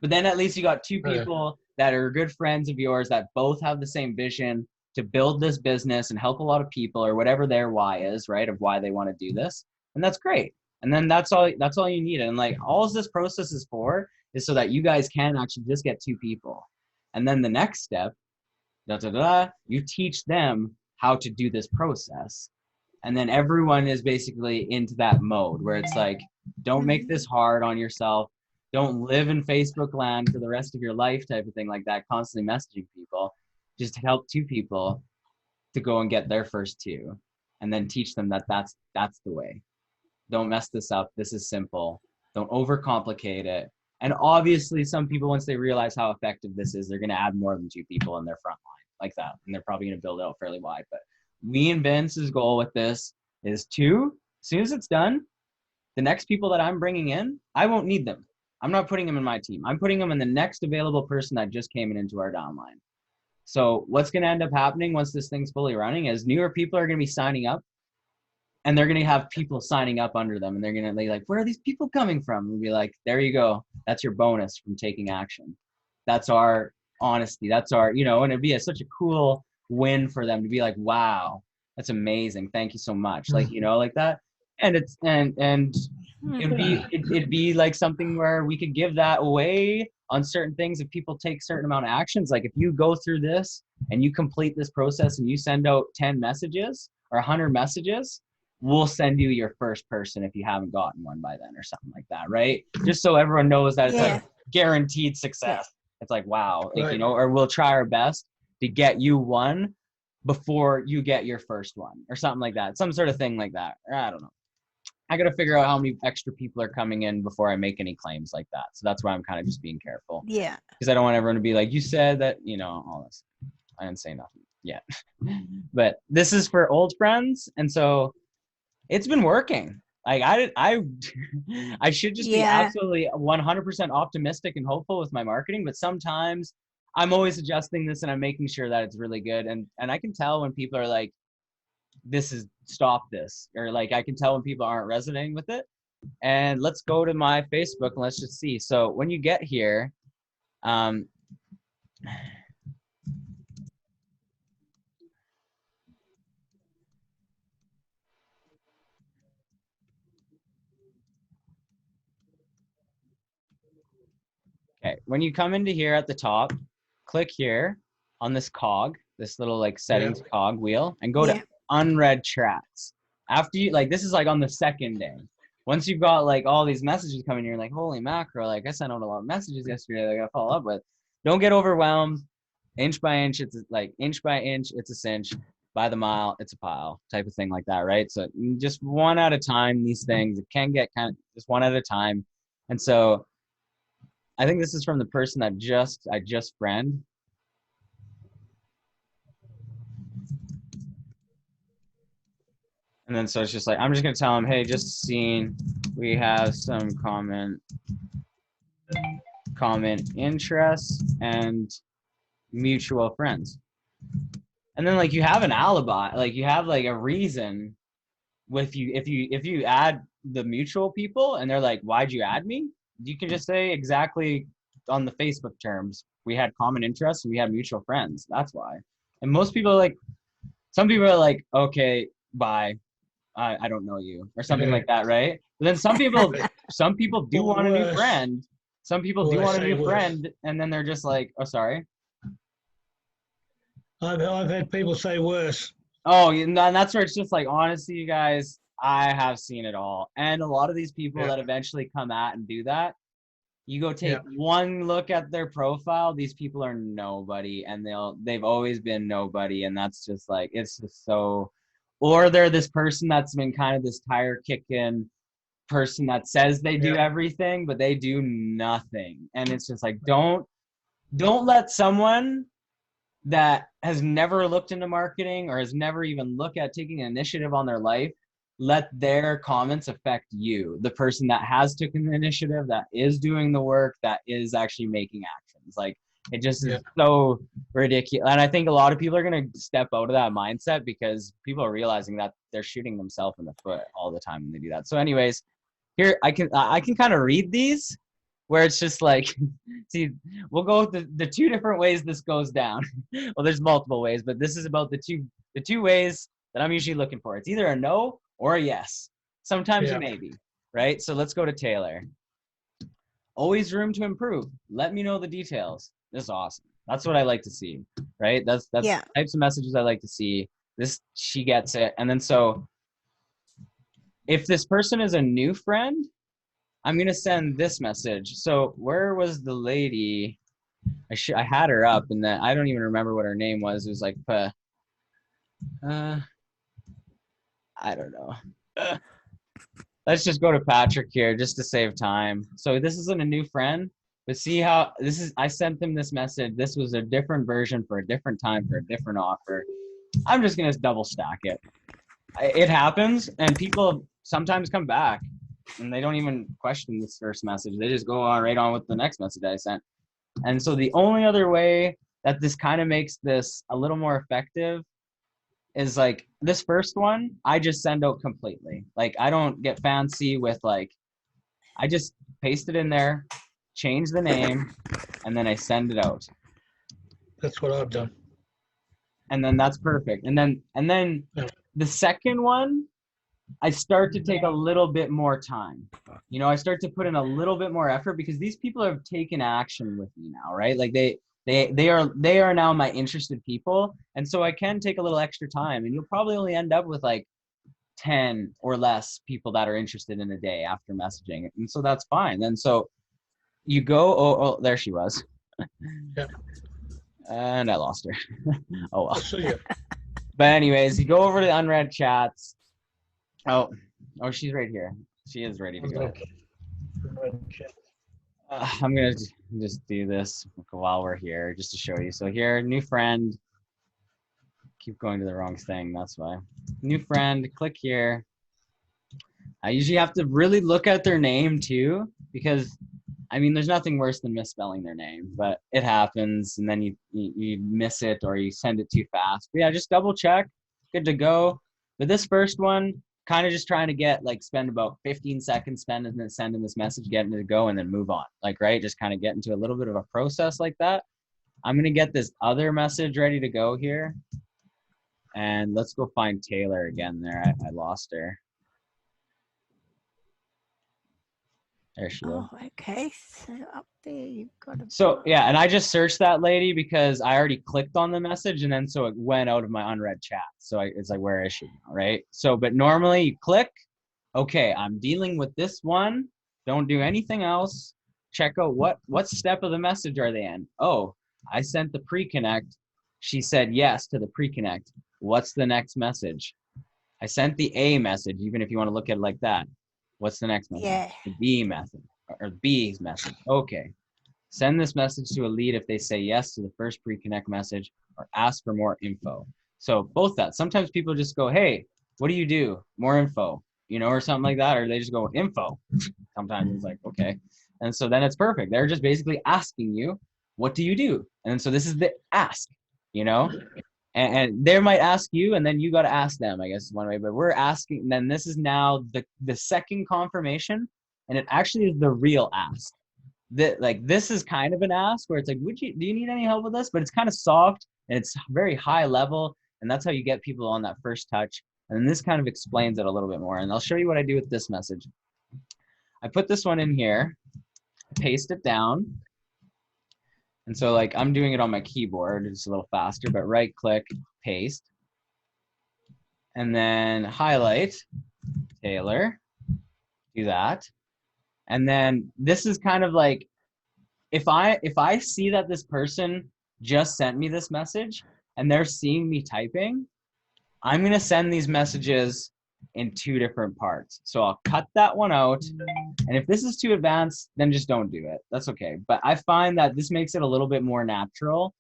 Speaker 2: but then at least you got 2 people that are good friends of yours that both have the same vision to build this business and help a lot of people, or whatever their why is, right, of why they want to do this. And that's great. And then that's all you need. And like, all this process is for is so that you guys can actually just get 2 people. And then the next step, you teach them how to do this process. And then everyone is basically into that mode where it's like, don't make this hard on yourself. Don't live in Facebook land for the rest of your life type of thing like that, constantly messaging people. Just help 2 people to go and get their first 2, and then teach them that that's the way. Don't mess this up. This is simple. Don't overcomplicate it. And obviously some people, once they realize how effective this is, they're going to add more than 2 people in their front line like that. And they're probably going to build it out fairly wide. But me and Vince's goal with this is 2, as soon as it's done, the next people that I'm bringing in, I won't need them. I'm not putting them in my team. I'm putting them in the next available person that just came into our downline. So what's going to end up happening once this thing's fully running is newer people are going to be signing up, and they're going to have people signing up under them, and they're going to be like, where are these people coming from? And be like, there you go. That's your bonus from taking action. That's our honesty. That's our, you know, and it'd be such a cool win for them to be like, wow, that's amazing. Thank you so much. Like, you know, like that. And it's, and it'd be like something where we could give that away on certain things if people take certain amount of actions. Like if you go through this and you complete this process and you send out 10 messages or 100 messages, we'll send you your first person if you haven't gotten one by then or something like that, right? Just so everyone knows that it's like guaranteed success. It's like, wow, like, you know, or we'll try our best to get you one before you get your first one or something like that. Some sort of thing like that. I don't know. I got to figure out how many extra people are coming in before I make any claims like that. So that's why I'm kind of just being careful.
Speaker 1: Yeah.
Speaker 2: Because I don't want everyone to be like, you said that, you know, all this. I didn't say nothing yet. But this is for old friends. And so it's been working. Like I should just be
Speaker 1: Yeah.
Speaker 2: absolutely 100% optimistic and hopeful with my marketing, but sometimes I'm always adjusting this and I'm making sure that it's really good. And I can tell when people are like, stop this, or like I can tell when people aren't resonating with it. And let's go to my Facebook and let's just see. So when you get here, okay, when you come into here at the top, click here on this cog, this little like settings cog wheel, and go to unread chats. After you, like, this is like on the second day. Once you've got like all these messages coming, you're like, holy macro, like I sent out a lot of messages yesterday that I gotta follow up with. Don't get overwhelmed. Inch by inch, it's like inch by inch, it's a cinch. By the mile, it's a pile, type of thing like that, right? So just one at a time, these things, it can get kind of just one at a time. And so I think this is from the person that I just friend. And then so it's just like, I'm just gonna tell him, hey, just seen we have some common interests and mutual friends. And then like you have an alibi, like you have like a reason with you if you add the mutual people and they're like, why'd you add me? You can just say exactly on the Facebook terms, we had common interests and we had mutual friends. That's why. And most people are like, some people are like, okay, bye. I don't know you, or something like that, right? But then some people do want a new friend. Some people do want a new friend, and then they're just like, oh, sorry.
Speaker 3: I've had people say worse.
Speaker 2: Oh, and that's where it's just like, honestly, you guys, I have seen it all. And a lot of these people that eventually come at and do that, you go take one look at their profile, these people are nobody, and they've always been nobody, and that's just like, it's just so, or they're this person that's been kind of this tire kicking person that says they do everything, but they do nothing. And it's just like, don't let someone that has never looked into marketing or has never even looked at taking an initiative on their life, let their comments affect you, the person that has taken the initiative, that is doing the work, that is actually making actions. Like, it just is so ridiculous. And I think a lot of people are going to step out of that mindset because people are realizing that they're shooting themselves in the foot all the time when they do that. So anyways, here I can kind of read these where it's just like, see, we'll go with the two different ways this goes down. Well, there's multiple ways, but this is about the two ways that I'm usually looking for. It's either a no or a yes. Sometimes a maybe, right? So let's go to Taylor. Always room to improve. Let me know the details. This is awesome. That's what I like to see, right? That's types of messages I like to see. She gets it. And then so if this person is a new friend, I'm going to send this message. So where was the lady? I had her up, and then I don't even remember what her name was. It was like, I don't know. Let's just go to Patrick here just to save time. So this isn't a new friend, but see how this is, I sent them this message. This was a different version for a different time for a different offer. I'm just going to double stack it. It happens, and people sometimes come back and they don't even question this first message. They just go on right on with the next message I sent. And so the only other way that this kind of makes this a little more effective is like this first one, I just send out completely. Like, I don't get fancy with like, I just paste it in there, change the name, and then I send it out.
Speaker 3: That's what I've done.
Speaker 2: And then that's perfect. And then the second one, I start to take a little bit more time. You know, I start to put in a little bit more effort because these people have taken action with me now, right? Like they are now my interested people. And so I can take a little extra time, and you'll probably only end up with like 10 or less people that are interested in a day after messaging. And so that's fine. And so you go, oh, there she was. And I lost her. Oh, well. But anyways, you go over to the unread chats. Oh, she's right here. She is ready to go. I'm going to just do this while we're here just to show you. So here, new friend. Keep going to the wrong thing. That's why. New friend, click here. I usually have to really look at their name too, because I mean, there's nothing worse than misspelling their name, but it happens, and then you miss it or you send it too fast. But yeah, just double check, good to go. But this first one, kind of just trying to get like spend about 15 seconds sending this message, getting it to go, and then move on. Like, right, just kind of get into a little bit of a process like that. I'm gonna get this other message ready to go here, and let's go find Taylor again. There, I lost her. There she is.
Speaker 1: Oh, okay. So up there you've got a.
Speaker 2: So yeah, and I just searched that lady because I already clicked on the message, and then so it went out of my unread chat. So it's like, where is she now, right? So, but normally you click, okay, I'm dealing with this one. Don't do anything else. Check out what step of the message are they in. Oh, I sent the pre-connect. She said yes to the pre-connect. What's the next message? I sent the A message, even if you want to look at it like that. What's the next message?
Speaker 1: Yeah.
Speaker 2: The B method or B's message. Okay. Send this message to a lead if they say yes to the first pre-connect message or ask for more info. So both that. Sometimes people just go, hey, what do you do? More info, or something like that. Or they just go info. Sometimes it's like, okay. And so then it's perfect. They're just basically asking you, what do you do? And so this is the ask, and they might ask you, and then you got to ask them, I guess, one way. But we're asking, and then this is now the second confirmation, and it actually is the real ask. This is kind of an ask where it's like, do you need any help with this? But it's kind of soft and it's very high level, and that's how you get people on that first touch. And then this kind of explains it a little bit more. And I'll show you what I do with this message. I put this one in here, paste it down. And so like I'm doing it on my keyboard, it's a little faster, but right click, paste, and then highlight Taylor, do that. And then this is kind of like, if I see that this person just sent me this message and they're seeing me typing, I'm going to send these messages in two different parts. So I'll cut that one out. And if this is too advanced, then just don't do it. That's okay. But I find that this makes it a little bit more natural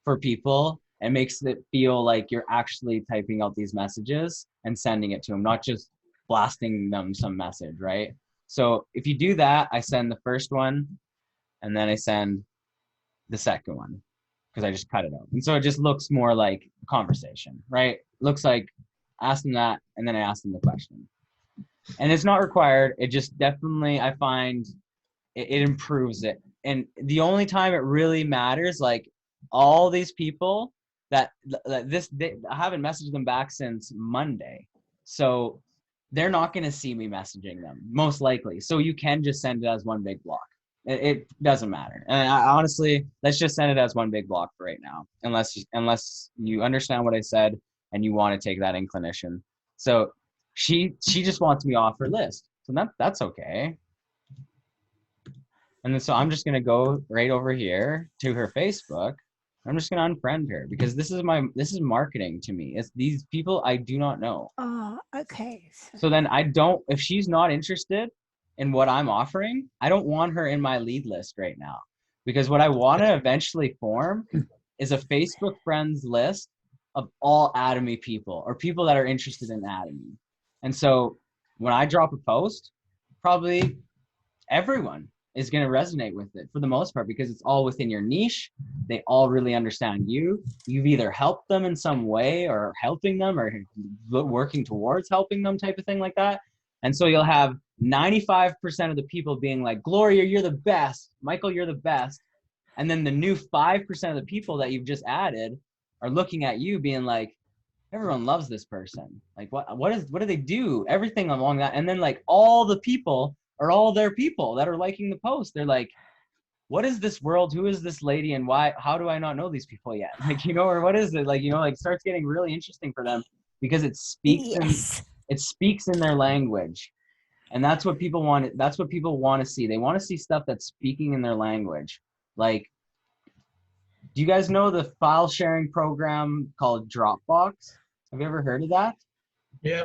Speaker 2: for people and makes it feel like you're actually typing out these messages and sending it to them, not just blasting them some message, right? So if you do that, I send the first one and then I send the second one because I just cut it out. And so it just looks more like a conversation, right? Looks like ask them that and then I ask them the question. And it's not required. It just definitely, I find it improves it. And the only time it really matters, like all these people I haven't messaged them back since Monday. So they're not going to see me messaging them, most likely. So you can just send it as one big block. It doesn't matter. And honestly, let's just send it as one big block for right now, unless you understand what I said and you want to take that inclination. So she just wants me off her list. So that's okay. And then so I'm just going to go right over here to her Facebook. I'm just going to unfriend her because this is marketing to me. It's these people I do not know.
Speaker 1: Oh, okay.
Speaker 2: So then if she's not interested in what I'm offering, I don't want her in my lead list right now, because what I want to eventually form is a Facebook friends list of all Atomy people or people that are interested in Atomy. And so when I drop a post, probably everyone is going to resonate with it for the most part because it's all within your niche. They all really understand you. You've either helped them in some way or helping them or working towards helping them type of thing like that. And so you'll have 95% of the people being like, Gloria, you're the best. Michael, you're the best. And then the new 5% of the people that you've just added are looking at you being like, everyone loves this person. Like, what do they do? Everything along that. And then like all the people are all their people that are liking the post. They're like, what is this world? Who is this lady? And how do I not know these people yet? Like, or what is it? Like, like starts getting really interesting for them because it speaks in their language. And that's what people want. That's what people want to see. They want to see stuff that's speaking in their language. Like, do you guys know the file sharing program called Dropbox? Have you ever heard of that?
Speaker 3: Yeah.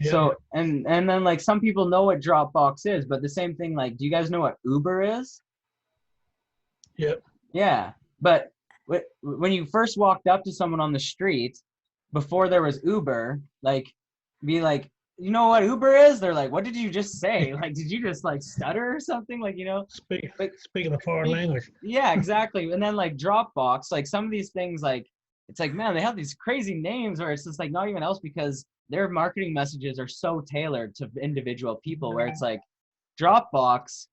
Speaker 2: So, and then like some people know what Dropbox is, but the same thing, like, do you guys know what Uber is?
Speaker 3: Yep.
Speaker 2: Yeah. But when you first walked up to someone on the street, before there was Uber, like, be like, you know what Uber is? They're like, what did you just say? Like, did you just like stutter or something? Like, you know, but
Speaker 3: Speaking a foreign language.
Speaker 2: yeah, exactly. And then like Dropbox, like some of these things, like it's like, man, they have these crazy names where it's just like not even else because their marketing messages are so tailored to individual people where it's like Dropbox,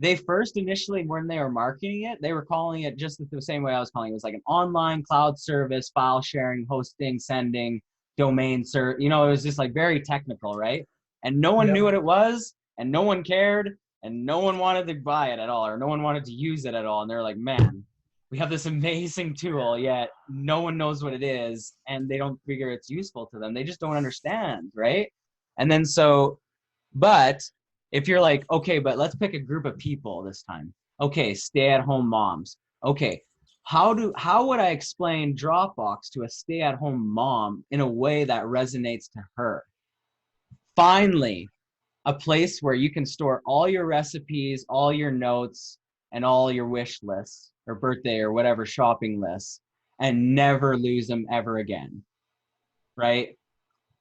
Speaker 2: they first initially when they were marketing it, they were calling it just the same way I was calling it. It was like an online cloud service, file sharing, hosting, sending, domain search. You know, it was just like very technical, right? And no one knew what it was, and no one cared, and no one wanted to buy it at all, or no one wanted to use it at all. And they're like, man, we have this amazing tool, yet no one knows what it is, and they don't figure it's useful to them. They just don't understand, right? And then so, but if you're like, okay, but let's pick a group of people this time. Okay, stay-at-home moms. Okay, how would I explain Dropbox to a stay-at-home mom in a way that resonates to her? Finally, a place where you can store all your recipes, all your notes, and all your wish lists or birthday or whatever shopping lists and never lose them ever again, right?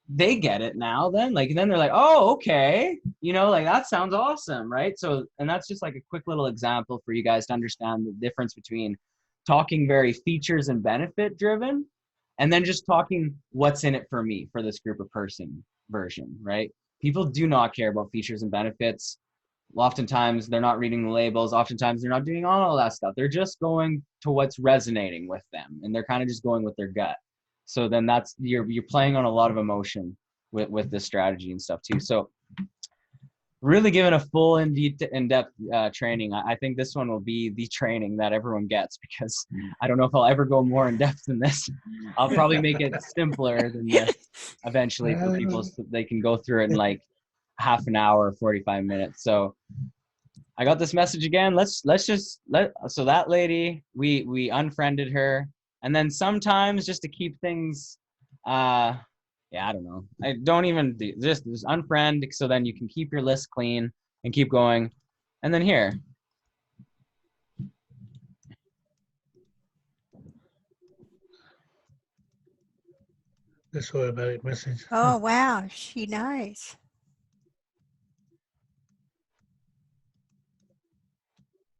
Speaker 2: They get it now then, like, and then they're like, oh, okay, you know, like that sounds awesome, right? So, and that's just like a quick little example for you guys to understand the difference between talking very features and benefit driven and then just talking what's in it for me for this group of person version, right? People do not care about features and benefits. Oftentimes they're not reading the labels. Oftentimes they're not doing all of that stuff. They're just going to what's resonating with them, and they're kind of just going with their gut. So then that's you're playing on a lot of emotion with this strategy and stuff too. So really giving a full in-depth training. I think this one will be the training that everyone gets because I don't know if I'll ever go more in depth than this. I'll probably make it simpler than this eventually for people so they can go through it in like half an hour, 45 minutes. So I got this message again. So that lady, we unfriended her. And then sometimes just to keep things, I don't know. I don't even just unfriend so then you can keep your list clean and keep going. And then here.
Speaker 3: This automatic message.
Speaker 1: Oh, wow. She knows.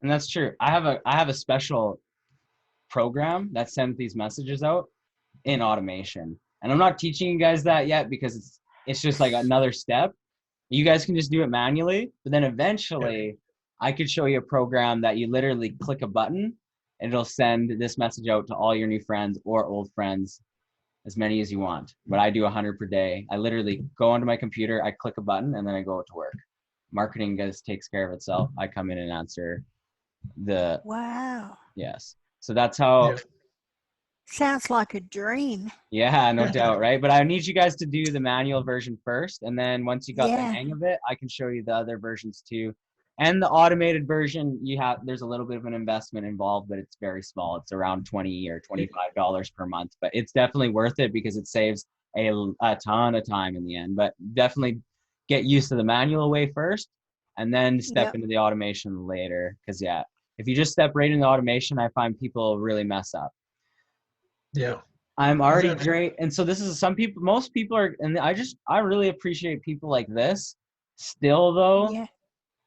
Speaker 2: And that's true. I have a special program that sends these messages out in automation. And I'm not teaching you guys that yet because it's just like another step. You guys can just do it manually, but then eventually I could show you a program that you literally click a button and it'll send this message out to all your new friends or old friends, as many as you want. But I do 100 per day. I literally go onto my computer, I click a button, and then I go out to work. Marketing just takes care of itself. I come in and answer the
Speaker 1: Wow.
Speaker 2: yes. So that's how.
Speaker 3: Yeah.
Speaker 1: Sounds like a dream.
Speaker 2: Yeah, no doubt, right? But I need you guys to do the manual version first, and then once you got the
Speaker 1: Yeah.
Speaker 2: hang of it, I can show you the other versions too. And the automated version, there's a little bit of an investment involved, but it's very small. It's around $20 or $25 per month, but it's definitely worth it because it saves a ton of time in the end. But definitely get used to the manual way first, and then step into the automation later. Because if you just step right into automation, I find people really mess up.
Speaker 3: Yeah.
Speaker 2: I'm already great. And so this is most people are, and I really appreciate people like this still though.
Speaker 1: Yeah.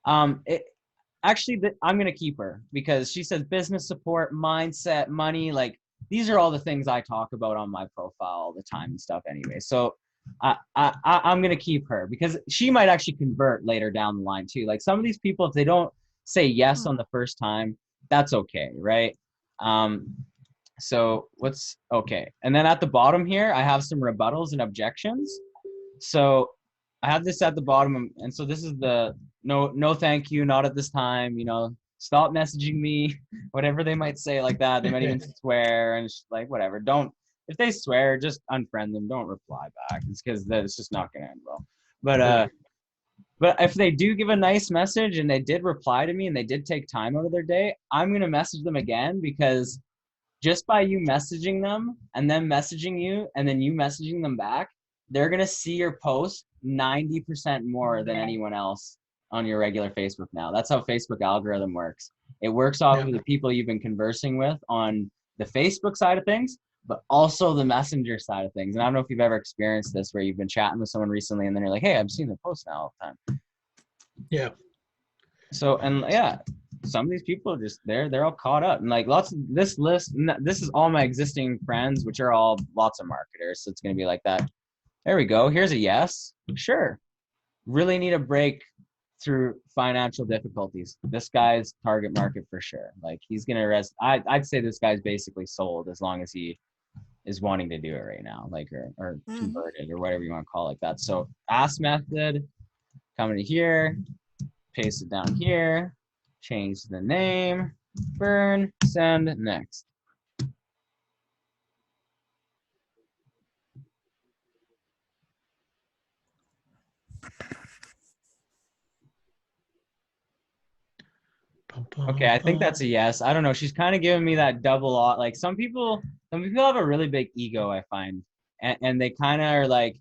Speaker 2: I'm going to keep her because she says business support, mindset, money. Like these are all the things I talk about on my profile all the time and stuff anyway. So I'm going to keep her because she might actually convert later down the line too. Like some of these people, if they don't say yes on the first time, that's okay. Right. So okay. And then at the bottom here, I have some rebuttals and objections. So I have this at the bottom. And so this is the no, thank you. Not at this time, stop messaging me, whatever they might say like that. They might even swear and like, whatever. If they swear, just unfriend them. Don't reply back. It's because it's just not going to end well. But if they do give a nice message and they did reply to me and they did take time out of their day, I'm going to message them again because just by you messaging them and them messaging you and then you messaging them back, they're going to see your post 90% more than anyone else on your regular Facebook now. That's how Facebook algorithm works. It works off of the people you've been conversing with on the Facebook side of things, but also the messenger side of things. And I don't know if you've ever experienced this where you've been chatting with someone recently and then you're like, hey, I'm seeing the post now all the time.
Speaker 3: Yeah.
Speaker 2: So, and yeah, some of these people are just, they're all caught up. And like lots of this list, this is all my existing friends, which are all lots of marketers. So it's going to be like that. There we go. Here's a yes. Sure. Really need a break through financial difficulties. This guy's target market for sure. Like he's going to I'd say this guy's basically sold as long as he is wanting to do it right now, like, or converted or whatever you want to call it like that. So ask method, come into here, paste it down here, change the name, burn, send, next. Okay, I think that's a yes. I don't know. She's kind of giving me that double, like some people have a really big ego, I find, and they kind of are like,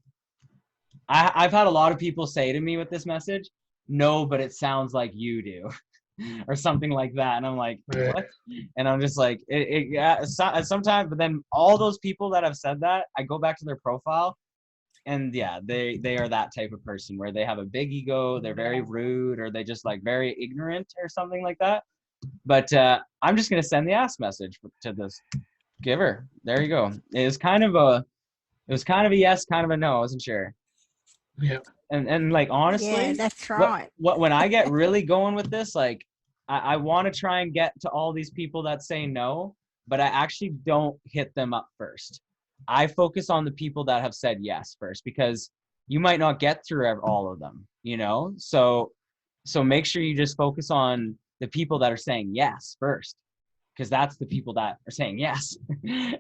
Speaker 2: I've had a lot of people say to me with this message, no, but it sounds like you do, or something like that. And I'm like, what? And I'm just like, sometimes, but then all those people that have said that, I go back to their profile, and yeah, they are that type of person where they have a big ego, they're very rude, or they just like very ignorant or something like that. But I'm just gonna send the ask message to this giver. There you go. It was kind of a yes, kind of a no. I wasn't sure.
Speaker 3: Yeah.
Speaker 2: And like honestly,
Speaker 1: yeah, that's right.
Speaker 2: what when I get really going with this, like I want to try and get to all these people that say no, but I actually don't hit them up first. I focus on the people that have said yes first, because you might not get through all of them, you know? So make sure you just focus on the people that are saying yes first, because that's the people that are saying yes.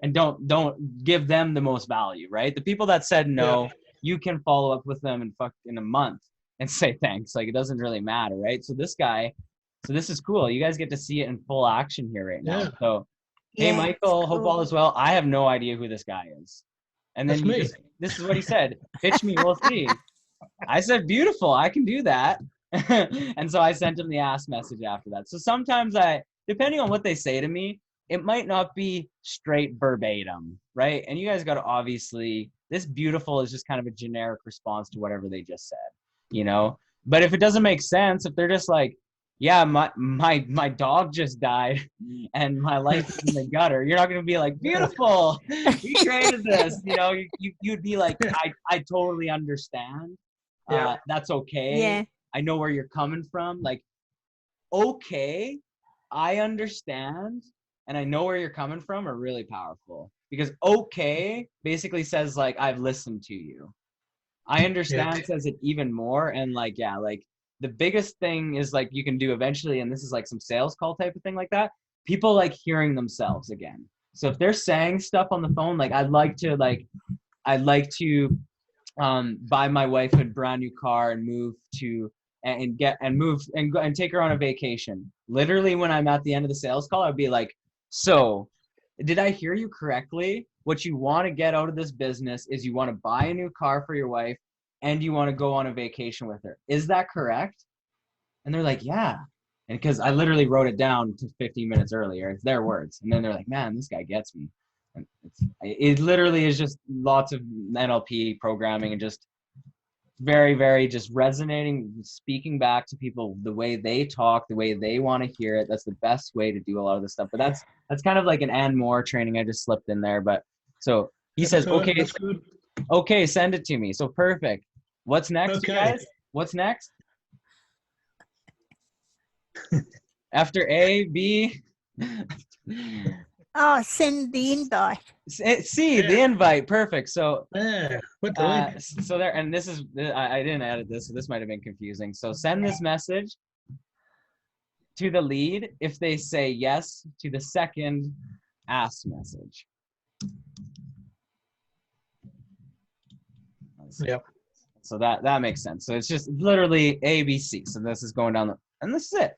Speaker 2: And don't give them the most value, right? The people that said no, you can follow up with them in a month and say thanks. Like it doesn't really matter, right? So this is cool. You guys get to see it in full action here right now.
Speaker 3: Yeah.
Speaker 2: So hey, Michael, hope all is well. I have no idea who this guy is. And then this is what he said. Pitch me, we'll see. I said, beautiful, I can do that. And so I sent him the ask message after that. So sometimes depending on what they say to me, it might not be straight verbatim, right? And you guys got to obviously, this beautiful is just kind of a generic response to whatever they just said, you know? But if it doesn't make sense, if they're just like, yeah, my dog just died and my life is in the gutter, you're not going to be like, beautiful, you created this, you know? You'd be like, I totally understand. That's okay.
Speaker 1: Yeah.
Speaker 2: I know where you're coming from. Like, okay, I understand, and I know where you're coming from are really powerful, because okay basically says like, I've listened to you. I understand says it even more. And like, yeah, like the biggest thing is like you can do eventually, and this is like some sales call type of thing like that, people like hearing themselves again. So if they're saying stuff on the phone, like I'd like to buy my wife a brand new car and move to and take her on a vacation. Literally, when I'm at the end of the sales call, I'd be like, so did I hear you correctly? What you want to get out of this business is you want to buy a new car for your wife and you want to go on a vacation with her. Is that correct? And they're like, yeah. And because I literally wrote it down to 15 minutes earlier, it's their words. And then they're like, man, this guy gets me. And it literally is just lots of NLP programming and just very, very just resonating, speaking back to people the way they talk, the way they want to hear it. That's the best way to do a lot of this stuff. But that's kind of like an and more training I just slipped in there. But so he says, okay,
Speaker 3: that's good.
Speaker 2: Okay, send it to me. So perfect. What's next, you guys? What's next? After A, B.
Speaker 1: Oh, send the invite.
Speaker 2: C, the invite. Perfect. So,
Speaker 3: what the link?
Speaker 2: so there, and this is, I didn't edit this, so this might have been confusing. So send this message to the lead if they say yes to the second ask message.
Speaker 3: Yep.
Speaker 2: So that makes sense. So it's just literally A, B, C. So this is going down and this is it.